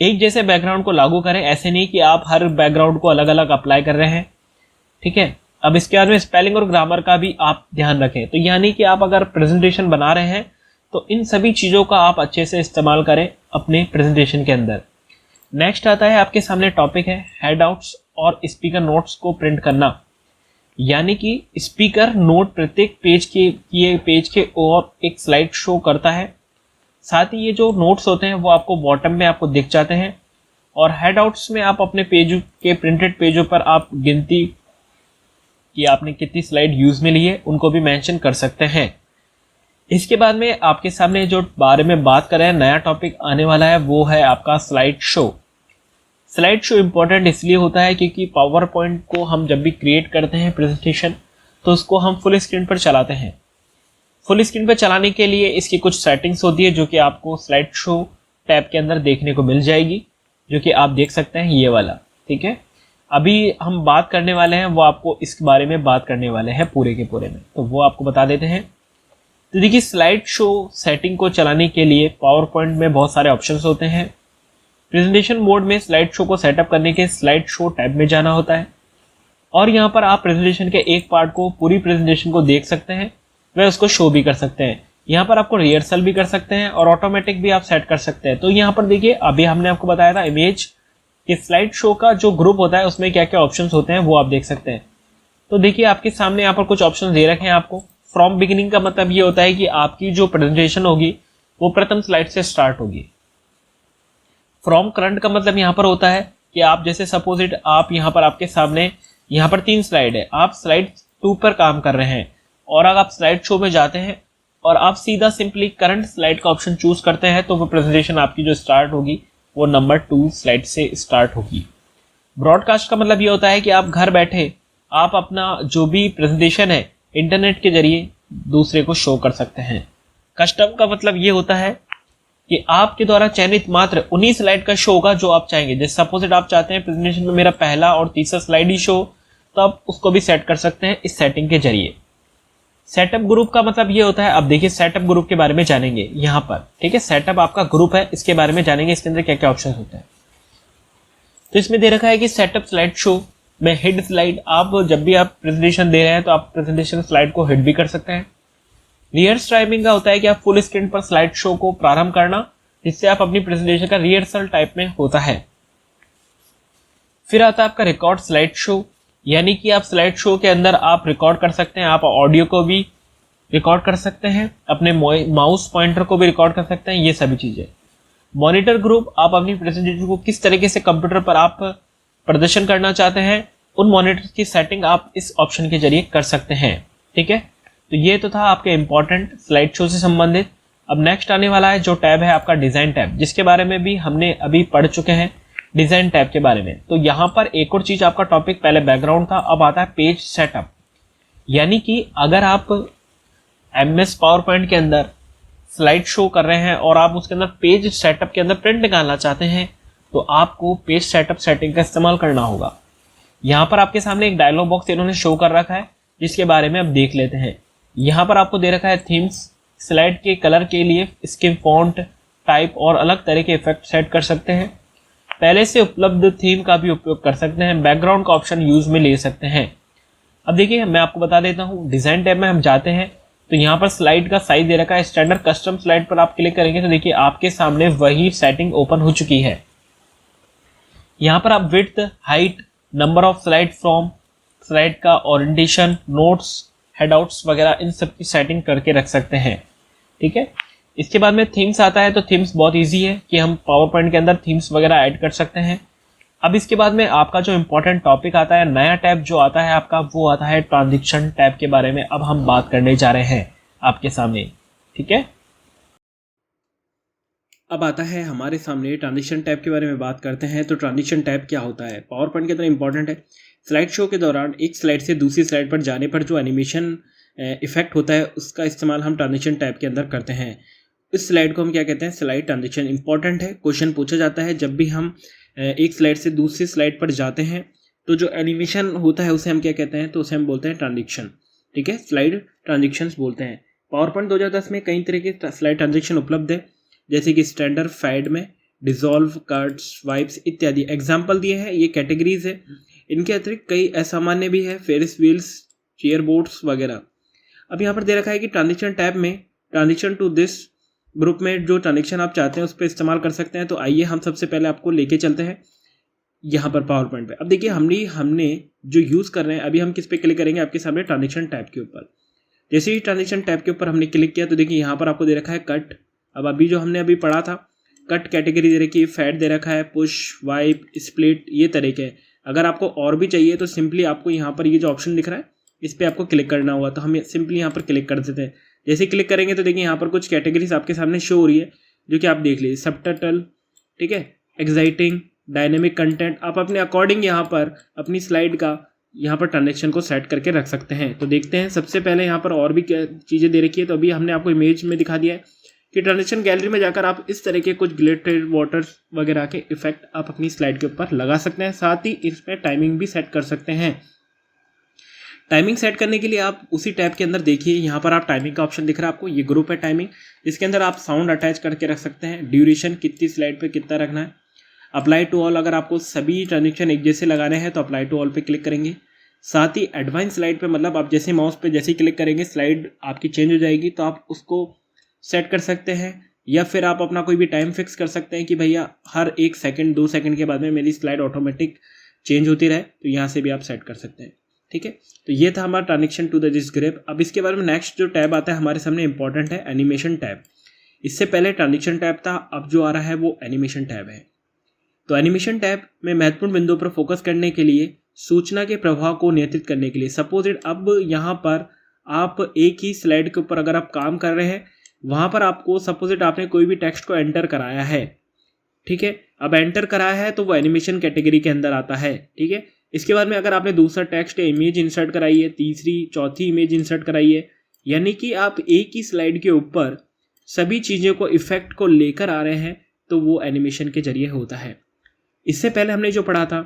एक जैसे बैकग्राउंड को लागू करें, ऐसे नहीं कि आप हर बैकग्राउंड को अलग अलग अप्लाई कर रहे हैं। ठीक है, अब इसके बाद में स्पेलिंग और ग्रामर का भी आप ध्यान रखें। तो यानी कि आप अगर प्रेजेंटेशन बना रहे हैं तो इन सभी चीज़ों का आप अच्छे से इस्तेमाल करें अपने प्रेजेंटेशन के अंदर। नेक्स्ट आता है आपके सामने टॉपिक है हैंडआउट्स और स्पीकर नोट्स को प्रिंट करना, यानी कि स्पीकर नोट प्रत्येक पेज के और एक स्लाइड शो करता है। साथ ही ये जो नोट्स होते हैं वो आपको बॉटम में आपको दिख जाते हैं और हैंडआउट्स में आप अपने पेज के प्रिंटेड पेजों पर आप गिनती कि आपने कितनी स्लाइड यूज में ली है उनको भी मेंशन कर सकते हैं। इसके बाद में आपके सामने जो बारे में बात कर रहे हैं नया टॉपिक आने वाला है वो है आपका slide show. Slide show important इसलिए होता है क्योंकि पावर पॉइंट को हम जब भी क्रिएट करते हैं प्रेजेंटेशन तो उसको हम फुल स्क्रीन पर चलाते हैं। फुल स्क्रीन पर चलाने के लिए इसकी कुछ सेटिंग्स होती है जो कि आपको स्लाइड शो टैब के अंदर देखने को मिल जाएगी। जो कि आप देख सकते हैं ये वाला। ठीक है, अभी हम बात करने वाले हैं, वो आपको इस बारे में बात करने वाले हैं पूरे के पूरे में, तो वो आपको बता देते हैं। तो देखिए, स्लाइड शो सेटिंग को चलाने के लिए पावर पॉइंट में बहुत सारे ऑप्शंस होते हैं। प्रेजेंटेशन मोड में स्लाइड शो को सेटअप करने के स्लाइड शो टैब में जाना होता है और यहाँ पर आप प्रेजेंटेशन के एक पार्ट को, पूरी प्रेजेंटेशन को देख सकते हैं, वह उसको शो भी कर सकते हैं। यहाँ पर आपको रिहर्सल भी कर सकते हैं और ऑटोमेटिक भी आप सेट कर सकते हैं। तो यहाँ पर देखिए, अभी हमने आपको बताया था इमेज कि स्लाइड शो का जो ग्रुप होता है उसमें क्या क्या ऑप्शंस होते हैं वो आप देख सकते हैं। तो देखिए, आपके सामने यहाँ पर कुछ ऑप्शन दे रखे हैं आपको। फ्रॉम बिगिनिंग का मतलब ये होता है कि आपकी जो प्रेजेंटेशन होगी वो प्रथम स्लाइड से स्टार्ट होगी। फ्रॉम करंट का मतलब यहाँ पर होता है कि आप जैसे सपोज इट, आप यहाँ पर आपके सामने यहाँ पर 3 स्लाइड है, आप स्लाइड 2 पर काम कर रहे हैं और अगर आप स्लाइड शो में जाते हैं और आप सीधा सिंपली करंट स्लाइड का ऑप्शन चूज करते हैं तो वो प्रेजेंटेशन आपकी जो स्टार्ट होगी वो नंबर 2 स्लाइड से स्टार्ट होगी। ब्रॉडकास्ट का मतलब ये होता है कि आप घर बैठे आप अपना जो भी प्रेजेंटेशन है इंटरनेट के जरिए दूसरे को शो कर सकते हैं। कस्टम का मतलब ये होता है कि आपके द्वारा चयनित मात्र उन्हीं स्लाइड का शो होगा जो आप चाहेंगे। जैसे सपोज आप चाहते हैं प्रेजेंटेशन में मेरा पहला और तीसरा स्लाइड ही शो, तो आप उसको भी सेट कर सकते हैं इस सेटिंग के जरिए। सेटअप ग्रुप का मतलब ये होता है, अब देखिए सेटअप ग्रुप के बारे में जानेंगे यहाँ पर। ठीक है, सेटअप आपका ग्रुप है, इसके बारे में जानेंगे, इसके अंदर क्या क्या ऑप्शन होते हैं। तो इसमें दे रखा है कि सेटअप स्लाइड शो में हेड स्लाइड, आप जब भी आप प्रेजेंटेशन दे रहे हैं तो आप प्रेजेंटेशन स्लाइड को हेड भी कर सकते हैं। रिहर्स टाइमिंग का होता है कि आप फुल स्क्रीन पर स्लाइड शो को प्रारंभ करना, जिससे आप अपनी प्रेजेंटेशन का रिहर्सल टाइप में होता है। फिर आता है आपका रिकॉर्ड स्लाइड शो, यानी कि आप स्लाइड शो के अंदर आप रिकॉर्ड कर सकते हैं, आप ऑडियो को भी रिकॉर्ड कर सकते हैं, अपने माउस पॉइंटर को भी रिकॉर्ड कर सकते हैं, ये सभी चीजें। मॉनिटर ग्रुप, आप अपनी प्रेजेंटेशन को किस तरीके से कंप्यूटर पर आप प्रदर्शन करना चाहते हैं, उन मॉनिटर की सेटिंग आप इस ऑप्शन के जरिए कर सकते हैं। ठीक है, तो ये तो था आपके इंपॉर्टेंट स्लाइड शो से संबंधित। अब नेक्स्ट आने वाला है जो टैब है आपका डिजाइन टैब, जिसके बारे में भी हमने अभी पढ़ चुके हैं डिजाइन टैब के बारे में। तो यहाँ पर एक और चीज, आपका टॉपिक पहले बैकग्राउंड था, अब आता है पेज सेटअप। यानी कि अगर आप MS पावर पॉइंट के अंदर स्लाइड शो कर रहे हैं और आप उसके अंदर पेज सेटअप के अंदर प्रिंट निकालना चाहते हैं तो आपको पेज सेटअप सेटिंग का इस्तेमाल करना होगा। यहाँ पर आपके सामने एक डायलॉग बॉक्स इन्होंने शो कर रखा है, जिसके बारे में अब देख लेते हैं। यहाँ पर आपको दे रखा है थीम्स, स्लाइड के कलर के लिए स्किम फॉन्ट टाइप और अलग तरह के इफेक्ट सेट कर सकते हैं। पहले से उपलब्ध थीम का भी उपयोग कर सकते हैं, बैकग्राउंड का ऑप्शन यूज में ले सकते हैं। अब देखिए, मैं आपको बता देता हूँ, डिजाइन टैब में हम जाते हैं तो यहाँ पर स्लाइड का साइज दे रखा है स्टैंडर्ड कस्टम स्लाइड पर आप क्लिक करेंगे तो देखिए आपके सामने वही सेटिंग ओपन हो चुकी है। यहाँ पर आप width, height, number of slide from, slide का ओरिएंटेशन, नोट्स, हेडआउट्स वगैरह इन सब की सेटिंग करके रख सकते हैं। ठीक है, इसके बाद में थीम्स आता है। तो थीम्स बहुत इजी है कि हम पावर पॉइंट के अंदर थीम्स वगैरह ऐड कर सकते हैं। अब इसके बाद में आपका जो इंपॉर्टेंट टॉपिक आता है, नया टैब जो आता है आपका, वो आता है ट्रांजिशन टैब के बारे में। अब हम बात करने जा रहे हैं आपके सामने। ठीक है, अब आता है हमारे सामने ट्रांजिशन टैब के बारे में बात करते हैं। तो ट्रांजिशन टैब क्या होता है, पावर पॉइंट के अंदर इंपॉर्टेंट है। स्लाइड शो के दौरान एक स्लाइड से दूसरी स्लाइड पर जाने पर जो एनिमेशन इफेक्ट होता है उसका इस्तेमाल हम ट्रांजिशन टैब के अंदर करते हैं। इस स्लाइड को हम क्या कहते हैं, स्लाइड ट्रांजिशन। इंपॉर्टेंट है, क्वेश्चन पूछा जाता है जब भी हम एक स्लाइड से दूसरी स्लाइड पर जाते हैं तो जो एनिमेशन होता है उसे हम क्या कहते हैं, तो उसे हम बोलते हैं ट्रांजिशन। ठीक है, स्लाइड ट्रांजिशंस बोलते हैं। पावर पॉइंट 2010 में कई तरह के स्लाइड ट्रांजिशन उपलब्ध है, जैसे कि स्टैंडर्ड, फैड में, डिसॉल्व, कट्स, वाइप्स इत्यादि। एग्जाम्पल दिए हैं, ये कैटेगरीज है। इनके अतिरिक्त कई असामान्य भी है, फेरिस व्हील्स, चेयर बोर्ड्स वगैरह। अब यहाँ पर दे रखा है कि ट्रांजिशन टैब में ट्रांजिशन टू दिस ग्रुप में जो ट्रांजिशन आप चाहते हैं उस पर इस्तेमाल कर सकते हैं। तो आइए हम सबसे पहले आपको लेके चलते हैं यहाँ पर पावर पॉइंट पे। अब देखिए, हमने जो यूज़ कर रहे हैं, अभी हम किस पे क्लिक करेंगे, आपके सामने ट्रांजिशन टैब के ऊपर। जैसे ही ट्रांजिशन टैब के ऊपर हमने क्लिक किया तो देखिए यहाँ पर आपको दे रखा है कट। अब अभी जो हमने अभी पढ़ा था, कट कैटेगरी दे रखी है, फैड दे रखा है, पुश, वाइप, स्प्लिट, ये तरीके हैं। अगर आपको और भी चाहिए तो सिंपली आपको यहाँ पर ये जो ऑप्शन दिख रहा है इस पर आपको क्लिक करना होगा। तो हम सिंपली यहाँ पर क्लिक कर देते हैं। जैसे क्लिक करेंगे तो देखिए यहाँ पर कुछ कैटेगरीज आपके सामने शो हो रही है, जो कि आप देख लीजिए। सबटाइटल, ठीक है, एक्साइटिंग, डायनेमिक कंटेंट। आप अपने अकॉर्डिंग यहाँ पर अपनी स्लाइड का यहाँ पर ट्रांजेक्शन को सेट करके रख सकते हैं। तो देखते हैं, सबसे पहले यहाँ पर और भी क्या चीज़ें दे रखी है। तो अभी हमने आपको इमेज में दिखा दिया है कि ट्रांजिशन गैलरी में जाकर आप इस तरह के कुछ ग्लिटरेड वाटर वगैरह के इफेक्ट आप अपनी स्लाइड के ऊपर लगा सकते हैं। साथ ही इसमें टाइमिंग भी सेट कर सकते हैं। टाइमिंग सेट करने के लिए आप उसी टैब के अंदर देखिए, यहाँ पर आप टाइमिंग का ऑप्शन दिख रहा है आपको, ये ग्रुप है टाइमिंग। इसके अंदर आप साउंड अटैच करके रख सकते हैं, ड्यूरेशन कितनी स्लाइड पे कितना रखना है, अप्लाई टू ऑल, अगर आपको सभी ट्रांजेक्शन एक जैसे लगाने हैं तो अप्लाई टू ऑल पे क्लिक करेंगे। साथ ही एडवांस स्लाइड पे, मतलब आप जैसे माउस पे जैसे ही क्लिक करेंगे स्लाइड आपकी चेंज हो जाएगी, तो आप उसको सेट कर सकते हैं। या फिर आप अपना कोई भी टाइम फिक्स कर सकते हैं कि भैया हर 1 सेकंड 2 सेकंड के बाद में मेरी स्लाइड ऑटोमेटिक चेंज होती रहे, तो यहाँ से भी आप सेट कर सकते हैं। ठीक है, तो ये था हमारा transaction to the this grip. अब इसके बारे में नेक्स्ट जो टैब आता है हमारे सामने इंपॉर्टेंट है, एनिमेशन टैब। इससे पहले ट्रांजेक्शन टैब था, अब जो आ रहा है वो एनिमेशन टैब है। तो एनिमेशन टैब में महत्वपूर्ण बिंदुओं पर फोकस करने के लिए, सूचना के प्रवाह को नियंत्रित करने के लिए। सपोज इट, अब यहाँ पर आप एक ही स्लाइड के ऊपर अगर आप काम कर रहे हैं, वहाँ पर आपको सपोज इट आपने कोई भी टेक्स्ट को एंटर कराया है, ठीक है, अब एंटर कराया है तो वो एनिमेशन कैटेगरी के अंदर आता है। ठीक है, इसके बाद में अगर आपने दूसरा टेक्स्ट या इमेज इंसर्ट कराई है, तीसरी चौथी इमेज इंसर्ट कराई है, यानी कि आप एक ही स्लाइड के ऊपर सभी चीज़ों को इफेक्ट को लेकर आ रहे हैं, तो वो एनिमेशन के जरिए होता है। इससे पहले हमने जो पढ़ा था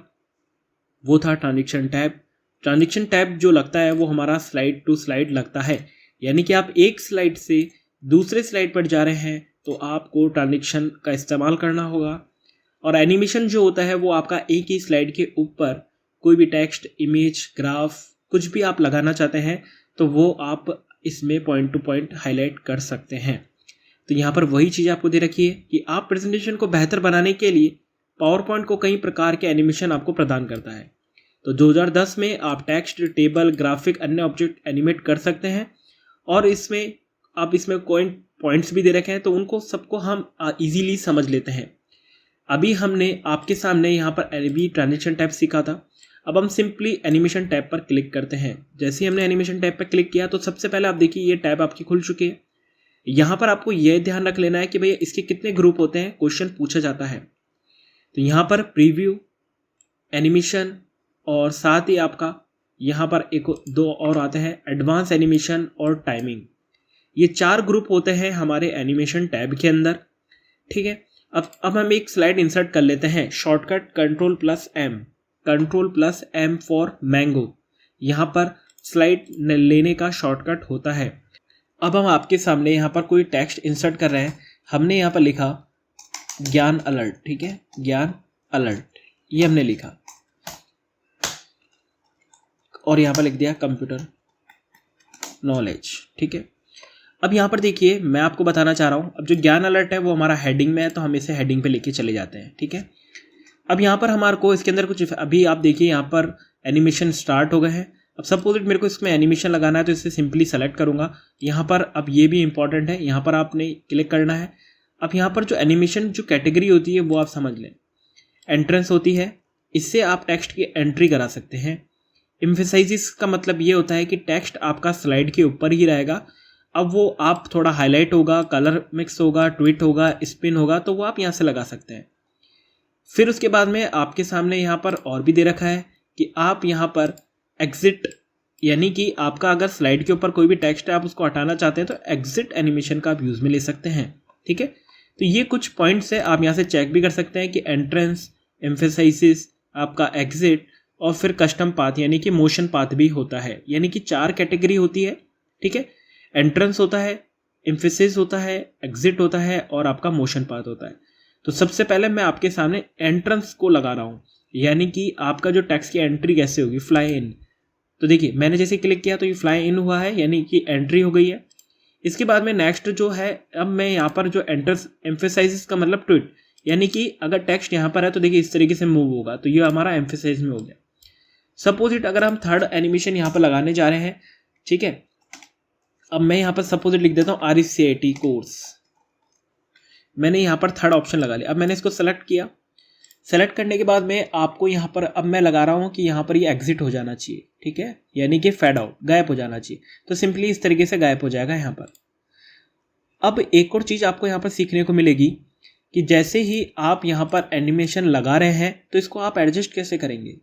वो था ट्रांजेक्शन टैब। ट्रांजेक्शन टैब जो लगता है वो हमारा स्लाइड टू स्लाइड लगता है, यानी कि आप एक स्लाइड से दूसरे स्लाइड पर जा रहे हैं तो आपको ट्रांजेक्शन का इस्तेमाल करना होगा। और एनिमेशन जो होता है वो आपका एक ही स्लाइड के ऊपर कोई भी टेक्स्ट, इमेज, ग्राफ कुछ भी आप लगाना चाहते हैं तो वो आप इसमें पॉइंट टू पॉइंट हाईलाइट कर सकते हैं। तो यहाँ पर वही चीज़ आपको दे रखी है कि आप प्रेजेंटेशन को बेहतर बनाने के लिए पावर पॉइंट को कई प्रकार के एनिमेशन आपको प्रदान करता है। तो 2010 में आप टेक्स्ट, टेबल, ग्राफिक, अन्य ऑब्जेक्ट एनिमेट कर सकते हैं। और इसमें आप इसमें पॉइंट्स भी दे रखे हैं, तो उनको सबको हम इजीली समझ लेते हैं। अभी हमने आपके सामने यहाँ पर अभी ट्रांजेक्शन टैब सीखा था। अब हम सिंपली एनिमेशन टैब पर क्लिक करते हैं। जैसे ही हमने एनिमेशन टैब पर क्लिक किया तो सबसे पहले आप देखिए ये टैब आपकी खुल चुकी है। यहाँ पर आपको यह ध्यान रख लेना है कि भैया इसके कितने ग्रुप होते हैं, क्वेश्चन पूछा जाता है। तो यहाँ पर प्रीव्यू, एनिमेशन और साथ ही आपका यहाँ पर एक दो और आते हैं, एडवांस एनिमेशन और टाइमिंग। ये 4 ग्रुप होते हैं हमारे एनिमेशन टैब के अंदर। ठीक है, अब हम एक स्लाइड इंसर्ट कर लेते हैं। शॉर्टकट Ctrl+M फॉर मैंगो, यहाँ पर स्लाइड लेने का शॉर्टकट होता है। अब हम आपके सामने यहाँ पर कोई टेक्स्ट इंसर्ट कर रहे हैं। हमने यहाँ पर लिखा ज्ञान अलर्ट, ठीक है, ज्ञान अलर्ट, ये हमने लिखा और यहाँ पर लिख दिया कंप्यूटर नॉलेज। ठीक है, अब यहाँ पर देखिए मैं आपको बताना चाह रहा हूँ, अब जो ज्ञान अलर्ट है वो हमारा हेडिंग में है, तो हम इसे हेडिंग पे लेके चले जाते हैं। ठीक है, अब यहाँ पर हमारे को इसके अंदर कुछ, अभी आप देखिए यहाँ पर एनिमेशन स्टार्ट हो गए हैं। अब सपोज मेरे को इसमें एनिमेशन लगाना है तो इसे सिंपली सेलेक्ट करूँगा यहाँ पर। अब ये भी इंपॉर्टेंट है, यहाँ पर आपने क्लिक करना है। अब यहाँ पर जो एनिमेशन जो कैटेगरी होती है वो आप समझ लें। एंट्रेंस होती है, इससे आप टेक्स्ट की एंट्री करा सकते हैं। एम्फेसाइजिस का मतलब ये होता है कि टेक्स्ट आपका स्लाइड के ऊपर ही रहेगा। अब वो आप थोड़ा हाईलाइट होगा, कलर मिक्स होगा, ट्वीट होगा, स्पिन होगा, तो वो आप यहाँ से लगा सकते हैं। फिर उसके बाद में आपके सामने यहाँ पर और भी दे रखा है कि आप यहाँ पर एग्जिट, यानी कि आपका अगर स्लाइड के ऊपर कोई भी टेक्स्ट है आप उसको हटाना चाहते हैं तो एग्जिट एनिमेशन का आप यूज़ में ले सकते हैं। ठीक है, तो ये कुछ पॉइंट्स है, आप यहाँ से चेक भी कर सकते हैं कि एंट्रेंस, एम्फेसाइसिस, आपका एग्जिट और फिर कस्टम पाथ यानी कि मोशन पाथ भी होता है। यानी कि 4 कैटेगरी होती है। ठीक है, एंट्रेंस होता है, एम्फेसिस होता है, एग्जिट होता है और आपका मोशन पाथ होता है। तो सबसे पहले मैं आपके सामने एंट्रेंस को लगा रहा हूँ, यानी कि आपका जो टेक्स्ट की एंट्री कैसे होगी, फ्लाई इन। तो देखिए मैंने जैसे क्लिक किया तो ये फ्लाई इन हुआ है, यानी कि एंट्री हो गई है। इसके बाद में नेक्स्ट जो है, अब मैं यहाँ पर जो एंट्रेंस एम्फेसाइजिस का मतलब ट्वीट, यानी कि अगर टेक्स्ट यहाँ पर है तो देखिए इस तरीके से मूव होगा, तो ये हमारा एम्फेसाइज में हो गया। सपोज इट अगर हम थर्ड एनिमेशन यहाँ पर लगाने जा रहे हैं, ठीक है, अब मैं यहाँ पर सपोज इट लिख देता हूँ RECIT कोर्स। मैंने यहाँ पर थर्ड ऑप्शन लगा लिया। अब मैंने इसको सेलेक्ट किया। सेलेक्ट करने के बाद में आपको यहाँ पर, अब मैं लगा रहा हूँ कि यहाँ पर ये एग्जिट हो जाना चाहिए। ठीक है, यानी कि फेड आउट, गायब हो जाना चाहिए। तो सिंपली इस तरीके से गायब हो जाएगा यहाँ पर। अब एक और चीज़ आपको यहाँ पर सीखने को मिलेगी कि जैसे ही आप यहाँ पर एनिमेशन लगा रहे हैं तो इसको आप एडजस्ट कैसे करेंगे।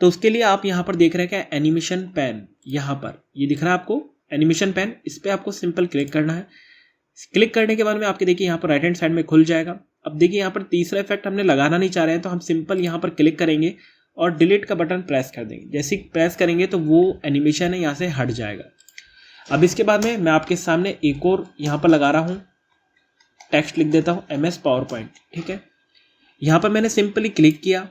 तो उसके लिए आप यहाँ पर देख रहे हैं क्या, एनिमेशन पैन, यहाँ पर ये दिख रहा है आपको एनिमेशन पैन, इस पर आपको सिंपल क्लिक करना है। क्लिक करने के बाद में आपके देखिए यहाँ पर राइट हैंड साइड में खुल जाएगा। अब देखिए यहाँ पर तीसरा इफेक्ट हमने लगाना नहीं चाह रहे हैं, तो हम सिंपल यहाँ पर क्लिक करेंगे और डिलीट का बटन प्रेस कर देंगे। जैसे ही प्रेस करेंगे तो वो एनिमेशन है यहाँ से हट जाएगा। अब इसके बाद में मैं आपके सामने एक और यहाँ पर लगा रहा हूँ, टेक्स्ट लिख देता हूँ MS पावरपॉइंट, ठीक है। यहाँ पर मैंने सिंपली क्लिक किया,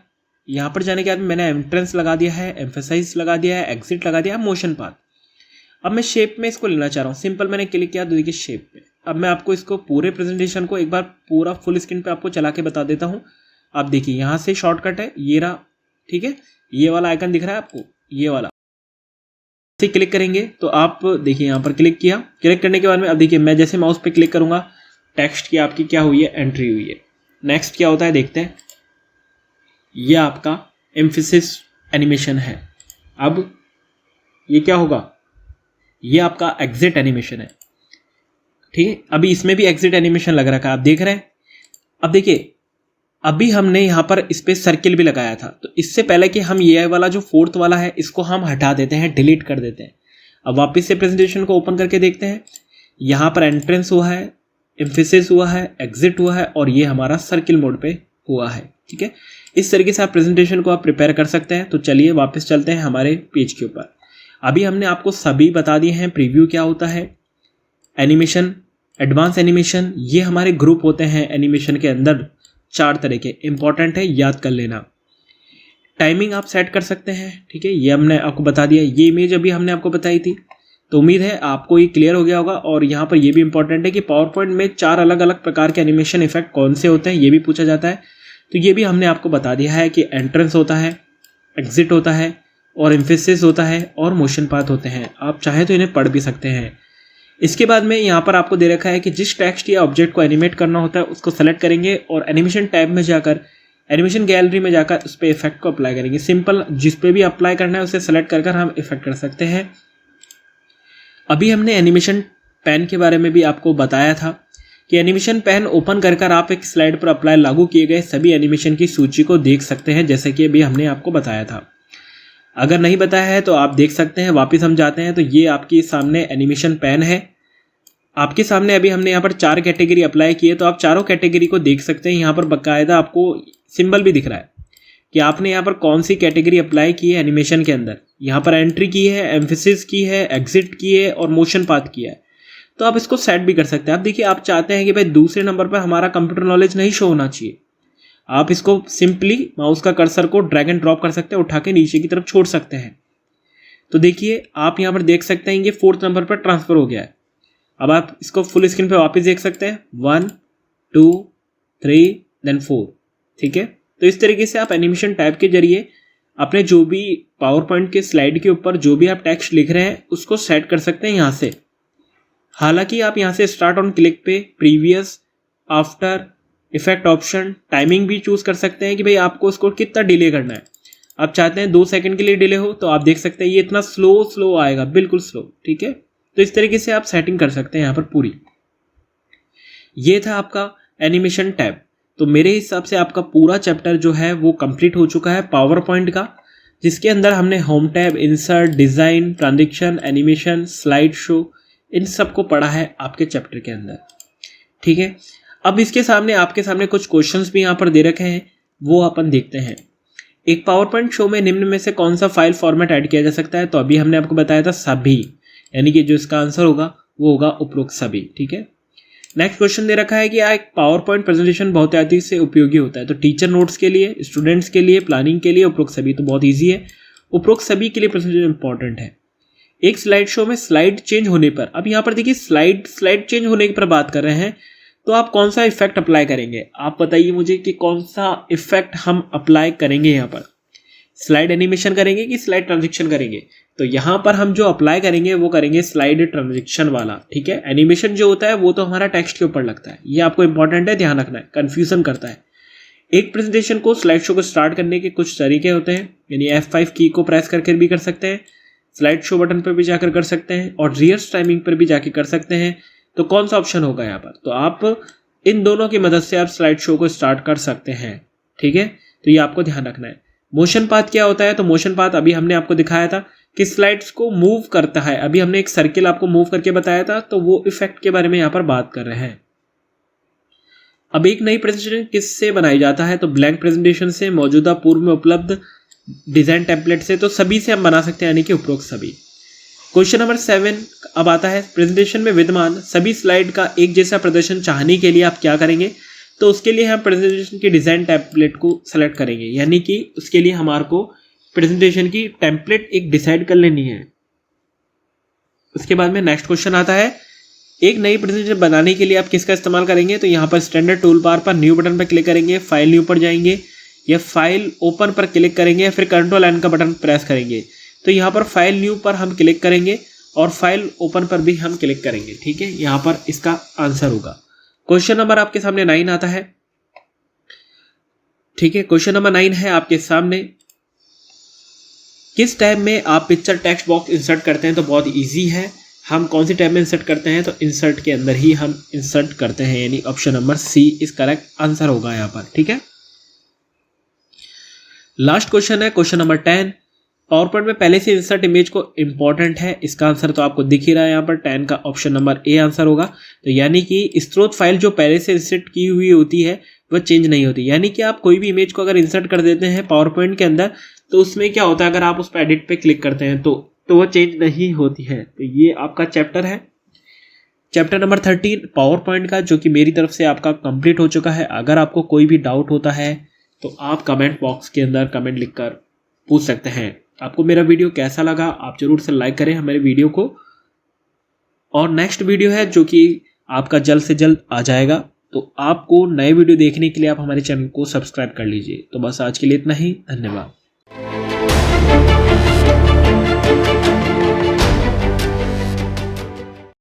यहाँ पर जाने के बाद मैंने एंट्रेंस लगा दिया है, एम्फेसाइज लगा दिया है, एग्जिट लगा दिया है, मोशन पाथ। अब मैं शेप में इसको लेना चाह रहा हूँ, सिंपल मैंने क्लिक किया तो देखिए शेप में। अब मैं आपको इसको पूरे प्रेजेंटेशन को एक बार पूरा फुल स्क्रीन पे आपको चला के बता देता हूँ। आप देखिए यहाँ से शॉर्टकट है, ये रहा, ठीक है। ये वाला आइकन दिख रहा है आपको, ये वाला से क्लिक करेंगे तो आप देखिए यहाँ पर क्लिक किया। क्लिक करने के बाद में अब देखिए मैं जैसे माउस पे क्लिक करूंगा, टेक्स्ट की आपकी क्या हुई है, एंट्री हुई है। नेक्स्ट क्या होता है देखते हैं। ये आपका एम्फेसिस एनिमेशन है। अब ये क्या होगा, ये आपका एग्जिट एनिमेशन है, ठीक है। अभी इसमें भी एग्जिट एनिमेशन लग रखा है, आप देख रहे हैं। अब देखिए अभी हमने यहाँ पर इस पे सर्किल भी लगाया था, तो इससे पहले कि हम ये वाला जो फोर्थ वाला है इसको हम हटा देते हैं, डिलीट कर देते हैं। अब वापस से प्रेजेंटेशन को ओपन करके देखते हैं। यहाँ पर एंट्रेंस हुआ है, एम्फेसिस हुआ है, एग्जिट हुआ है और ये हमारा सर्किल मोड पे हुआ है, ठीक है। इस तरीके से आप प्रेजेंटेशन को आप प्रिपेयर कर सकते हैं। तो चलिए वापस चलते हैं हमारे पेज के ऊपर। अभी हमने आपको सभी बता दिए हैं, प्रीव्यू क्या होता है, एनिमेशन, एडवांस एनिमेशन, ये हमारे ग्रुप होते हैं एनिमेशन के अंदर। 4 तरह के इंपॉर्टेंट है, याद कर लेना। टाइमिंग आप सेट कर सकते हैं, ठीक है, ये हमने आपको बता दिया। ये इमेज अभी हमने आपको बताई थी, तो उम्मीद है आपको ये क्लियर हो गया होगा। और यहाँ पर ये भी इंपॉर्टेंट है कि पावर पॉइंट में 4 अलग अलग प्रकार के एनिमेशन इफेक्ट कौन से होते हैं, ये भी पूछा जाता है। तो ये भी हमने आपको बता दिया है कि एंट्रेंस होता है, एग्जिट होता है और एम्फेसिस होता है और मोशन पाथ होते हैं। आप चाहे तो इन्हें पढ़ भी सकते हैं। इसके बाद में यहाँ पर आपको दे रखा है कि जिस टेक्स्ट या ऑब्जेक्ट को एनिमेट करना होता है उसको सेलेक्ट करेंगे और एनिमेशन टैब में जाकर, एनिमेशन गैलरी में जाकर उस पर इफेक्ट को अप्लाई करेंगे। सिंपल जिस पे भी अप्लाई करना है उसे सेलेक्ट कर हम इफेक्ट कर सकते हैं। अभी हमने एनिमेशन पेन के बारे में भी आपको बताया था कि एनिमेशन पेन ओपन कर आप एक स्लाइड पर अप्लाई लागू किए गए सभी एनिमेशन की सूची को देख सकते हैं, जैसे कि अभी हमने आपको बताया था। अगर नहीं बताया है तो आप देख सकते हैं। वापस हम जाते हैं तो ये आपके सामने एनिमेशन पेन है। आपके सामने अभी हमने यहाँ पर 4 कैटेगरी अप्लाई किए, तो आप चारों कैटेगरी को देख सकते हैं। यहाँ पर बाकायदा आपको सिंबल भी दिख रहा है कि आपने यहाँ पर कौन सी कैटेगरी अप्लाई की है एनिमेशन के अंदर। यहाँ पर एंट्री की है, एम्फेसिस की है, एग्जिट की है और मोशन पाथ किया है। तो आप इसको सेट भी कर सकते हैं। आप देखिए, आप चाहते हैं कि भाई दूसरे नंबर पर हमारा कंप्यूटर नॉलेज नहीं शो होना चाहिए, आप इसको सिंपली माउस का कर्सर को ड्रैग एंड ड्रॉप कर सकते हैं, उठा के नीचे की तरफ छोड़ सकते हैं। तो देखिए आप यहाँ पर देख सकते हैं ये 4th नंबर पर ट्रांसफर हो गया है। अब आप इसको फुल स्क्रीन पे वापस देख सकते हैं, 1 2 3 देन 4, ठीक है। तो इस तरीके से आप एनिमेशन टैब के जरिए अपने जो भी पावर पॉइंट के स्लाइड के ऊपर जो भी आप टेक्स्ट लिख रहे हैं उसको सेट कर सकते हैं यहाँ से। हालांकि आप यहाँ से स्टार्ट ऑन क्लिक पे previous, after, effect option, timing भी चूज कर सकते हैं कि भाई आपको उसको कितना डिले करना है। आप चाहते हैं 2 सेकंड के लिए डिले हो तो आप देख सकते हैं ये इतना स्लो आएगा, बिल्कुल स्लो, ठीक है। तो इस तरीके से आप सेटिंग कर सकते हैं यहाँ पर पूरी। ये था आपका एनिमेशन टैब। तो मेरे हिसाब से आपका पूरा चैप्टर जो है वो कंप्लीट हो चुका है पावर पॉइंट का, जिसके अंदर हमने home tab, insert, design, transition, animation, slide show, इन सब को पढ़ा है आपके चैप्टर के अंदर, ठीक है। अब इसके सामने आपके सामने कुछ क्वेश्चंस भी यहाँ पर दे रखे हैं, वो अपन देखते हैं। एक पावर पॉइंट शो में निम्न में से कौन सा फाइल फॉर्मेट ऐड किया जा सकता है? तो अभी हमने आपको बताया था सभी, यानी कि जो इसका आंसर होगा वो होगा उपरोक्त सभी, ठीक है। नेक्स्ट क्वेश्चन दे रखा है कि एक पावर पॉइंट प्रेजेंटेशन बहुत अधिक से उपयोगी होता है। तो टीचर नोट्स के लिए, स्टूडेंट्स के लिए, प्लानिंग के लिए उपरोक्त सभी, तो बहुत ईजी है। उपरोक्त सभी के लिए प्रेजेंटेशन इंपॉर्टेंट है। एक स्लाइड शो में स्लाइड चेंज होने पर, अब यहाँ पर देखिए स्लाइड चेंज होने पर बात कर रहे हैं, तो आप कौन सा इफेक्ट अप्लाई करेंगे? आप बताइए मुझे कि कौन सा इफेक्ट हम अप्लाई करेंगे यहाँ पर। स्लाइड एनिमेशन करेंगे कि स्लाइड ट्रांजिशन करेंगे? तो यहाँ पर हम जो अप्लाई करेंगे वो करेंगे स्लाइड ट्रांजिशन वाला, ठीक है। एनिमेशन जो होता है वो तो हमारा टेक्स्ट के ऊपर लगता है, ये आपको इंपॉर्टेंट है, ध्यान रखना है, कंफ्यूजन करता है। एक प्रेजेंटेशन को, स्लाइड शो को स्टार्ट करने के कुछ तरीके होते हैं, यानी F5 की को प्रेस करके भी कर सकते हैं, स्लाइड शो बटन पर भी जाकर कर सकते हैं और रिवर्स टाइमिंग पर भी जाके कर सकते हैं। तो कौन सा ऑप्शन होगा यहाँ पर? तो आप इन दोनों की मदद से आप स्लाइड शो को स्टार्ट कर सकते हैं, ठीक है। तो ये आपको ध्यान रखना है। मोशन पाथ क्या होता है? तो मोशन पाथ अभी हमने आपको दिखाया था किस स्लाइड्स को मूव करता है। अभी हमने एक सर्किल आपको मूव करके बताया था, तो वो इफेक्ट के बारे में यहाँ पर बात कर रहे हैं। अब एक नई प्रेजेंटेशन किससे बनाई जाता है, तो ब्लैंक प्रेजेंटेशन से, मौजूदा पूर्व में उपलब्ध डिजाइन टेम्पलेट से, तो सभी से हम बना सकते हैं, यानी कि उपरोक्त सभी। क्वेश्चन नंबर 7 अब आता है, प्रेजेंटेशन में विद्यमान सभी स्लाइड का एक जैसा प्रदर्शन चाहने के लिए आप क्या करेंगे, तो उसके लिए हम प्रेजेंटेशन की डिजाइन टेम्पलेट को सेलेक्ट करेंगे, यानी कि उसके लिए हमारे को प्रेजेंटेशन की टेम्पलेट एक डिसाइड कर लेनी है। उसके बाद में नेक्स्ट क्वेश्चन आता है, एक नई प्रेजेंटेशन बनाने के लिए आप किसका इस्तेमाल करेंगे, तो यहाँ पर स्टैंडर्ड टूल बार पर न्यू बटन पर क्लिक करेंगे, फाइल न्यू पर जाएंगे या फाइल ओपन पर क्लिक करेंगे या फिर कंट्रोल एन का बटन प्रेस करेंगे। तो यहाँ पर फाइल न्यू पर हम क्लिक करेंगे और फाइल ओपन पर भी हम क्लिक करेंगे। ठीक है, यहाँ पर इसका आंसर होगा। क्वेश्चन नंबर आपके सामने 9 आता है। ठीक है, क्वेश्चन नंबर 9 है आपके सामने, किस टैब में आप पिक्चर टेक्स्ट बॉक्स इंसर्ट करते हैं, तो बहुत इजी है। हम कौन सी टैब में इंसर्ट करते हैं, तो इंसर्ट के अंदर ही हम इंसर्ट करते हैं, यानी ऑप्शन नंबर सी इस करेक्ट आंसर होगा यहाँ पर। ठीक है, लास्ट क्वेश्चन है क्वेश्चन नंबर 10, पावर पॉइंट में पहले से इंसर्ट इमेज को इंपॉर्टेंट है, इसका आंसर तो आपको दिख ही रहा है यहाँ पर, 10 का ऑप्शन नंबर ए आंसर होगा। तो यानी कि स्रोत फाइल जो पहले से इंसर्ट की हुई होती है वह चेंज नहीं होती, यानी कि आप कोई भी इमेज को अगर इंसर्ट कर देते हैं पावर पॉइंट के अंदर, तो उसमें क्या होता है, अगर आप उस पर एडिट पे क्लिक करते हैं तो वह चेंज नहीं होती है। तो ये आपका चैप्टर है, चैप्टर नंबर 13 पावर पॉइंट का, जो कि मेरी तरफ से आपका कंप्लीट हो चुका है। अगर आपको कोई भी डाउट होता है तो आप कमेंट बॉक्स के अंदर कमेंट लिखकर पूछ सकते हैं। आपको मेरा वीडियो कैसा लगा आप जरूर से लाइक करें हमारे वीडियो को, और नेक्स्ट वीडियो है जो कि आपका जल्द से जल्द आ जाएगा। तो आपको नए वीडियो देखने के लिए आप हमारे चैनल को सब्सक्राइब कर लीजिए। तो बस आज के लिए इतना ही, धन्यवाद।